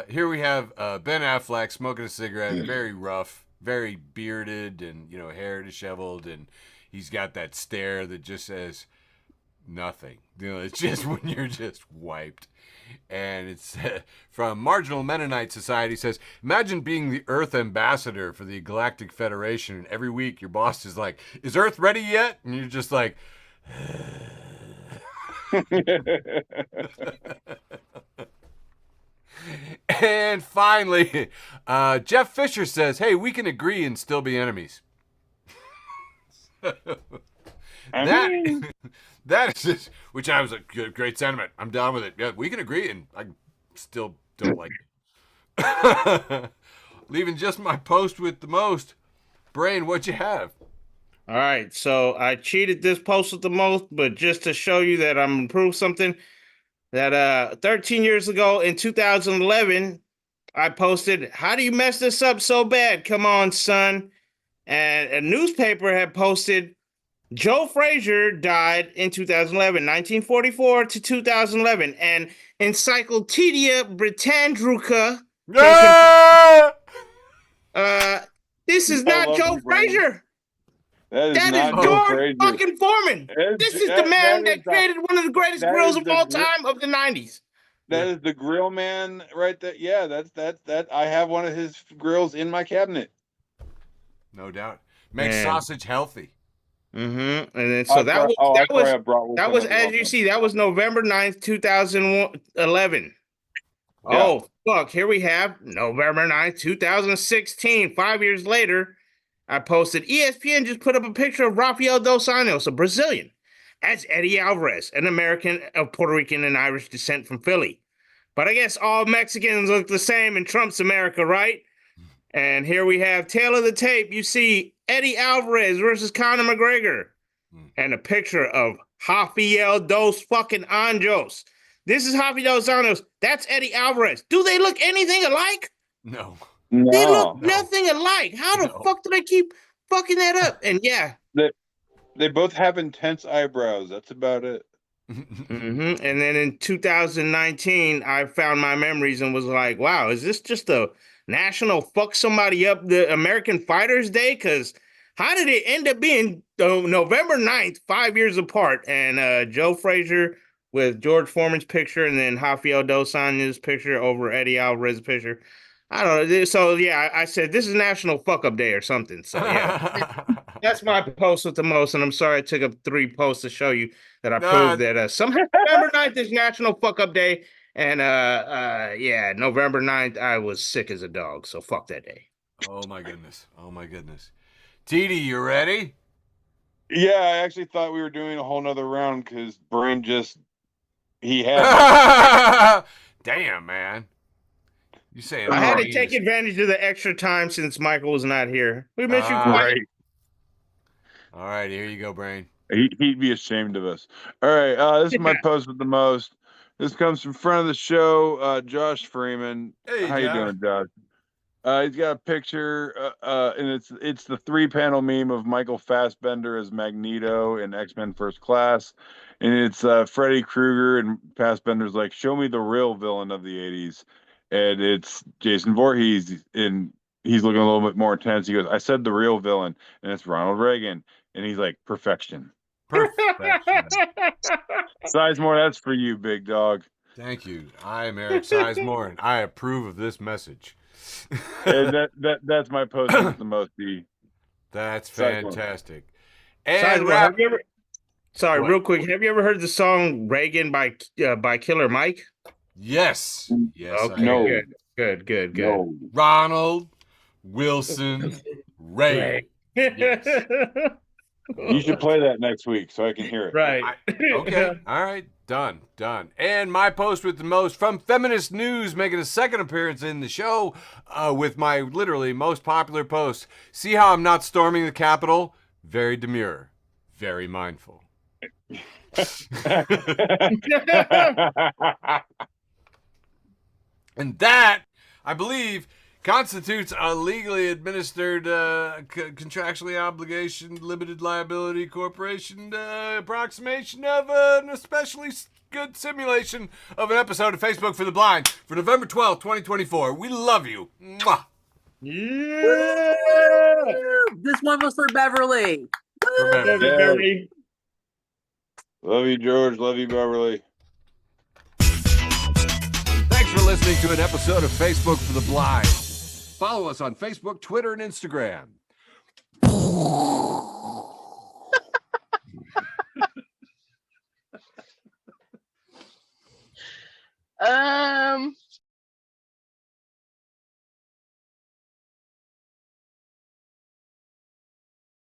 Here we have Ben Affleck smoking a cigarette, very rough, very bearded, and hair disheveled, and he's got that stare that just says nothing. It's just when you're just wiped. And it's from Marginal Mennonite Society. Says, imagine being the Earth ambassador for the Galactic Federation, and every week your boss is like, is Earth ready yet? And you're just like, and finally, Jeff Fisher says, hey, we can agree and still be enemies. That is just, which I was a great sentiment. I'm down with it. Yeah, we can agree, and I still don't like it. Leaving just my post with the most. Brane, what'd you have? All right, so I cheated this post with the most, but just to show you that I'm improved something, that 13 years ago in 2011, I posted, how do you mess this up so bad? Come on, son. And a newspaper had posted, Joe Frazier died in 2011, 1944 to 2011, and EncyclopediaDrewTanica Ah! this is I not love Joe you, Brane. Frazier. That is That not is Joe George Frazier. fucking Foreman. This is the man that created one of the greatest grills of all time of the 90s. That is the grill man right there. Yeah, that. I have one of his grills in my cabinet. No doubt. Makes Man. sausage healthy. Mm-hmm. And then so that was as you see, that was November 9th, 2011. Yeah. Oh, fuck. Here we have November 9th, 2016. 5 years later, I posted ESPN just put up a picture of Rafael dos Anjos, a Brazilian, as Eddie Alvarez, an American of Puerto Rican and Irish descent from Philly. But I guess all Mexicans look the same in Trump's America, right? And here we have tail of the tape. You see Eddie Alvarez versus Conor McGregor. And a picture of Rafael dos fucking Anjos. This is Rafael dos Anjos. That's Eddie Alvarez. Do they look anything alike? No. They look nothing alike. How the No. fuck did I keep fucking that up? And yeah. They both have intense eyebrows. That's about it. And then in 2019, I found my memories and was like, wow, is this just a national fuck somebody up the American Fighters Day? Because how did it end up being November 9th, 5 years apart? And Joe Frazier with George Foreman's picture and then Rafael dos Anjos' picture over Eddie Alvarez's picture. I don't know. So, yeah, I said this is National Fuck Up Day or something. So, yeah, that's my post with the most. And I'm sorry I took up 3 posts to show you that I proved that somehow November 9th is National Fuck Up Day. And, yeah, November 9th, I was sick as a dog. So, fuck that day. Oh, my goodness. Oh, my goodness. Tiede, you ready? Yeah, I actually thought we were doing a whole nother round because Brane he had. Damn, man. You say I had to take advantage of the extra time since Michael was not here. We miss you, Right. All right, here you go, Brane. He'd be ashamed of us. All right, this is my post with the most. This comes from friend of the show, Josh Freeman. Hey, how you doing, Josh? He's got a picture, and it's the 3-panel meme of Michael Fassbender as Magneto in X-Men First Class, and it's Freddy Krueger, and Fassbender's like, "Show me the real villain of the '80s," and it's Jason Voorhees, and he's looking a little bit more intense. He goes, "I said the real villain," and it's Ronald Reagan, and he's like, "Perfection." Perfection. Sizemore, that's for you, big dog. Thank you. I am Eric Sizemore, and I approve of this message. And that's my post with the most D. That's fantastic. And Sizemore, real quick, have you ever heard the song "Reagan" by Killer Mike? Yes. Yes. Okay. No. Good. No. Ronald Wilson Reagan. Yes. You should play that next week so I can hear it. Right. Okay. All right. Done. And my post with the most from Feminist News, making a second appearance in the show with my literally most popular post. See how I'm not storming the Capitol? Very demure. Very mindful. And that, I believe, constitutes a legally administered, contractually obligation, limited liability corporation approximation of an especially good simulation of an episode of Facebook for the Blind for November 12th, 2024. We love you. Mwah. Yeah. This one was for Beverly. For Beverly. Love you, George. Love you, Beverly. Thanks for listening to an episode of Facebook for the Blind. Follow us on Facebook, Twitter, and Instagram.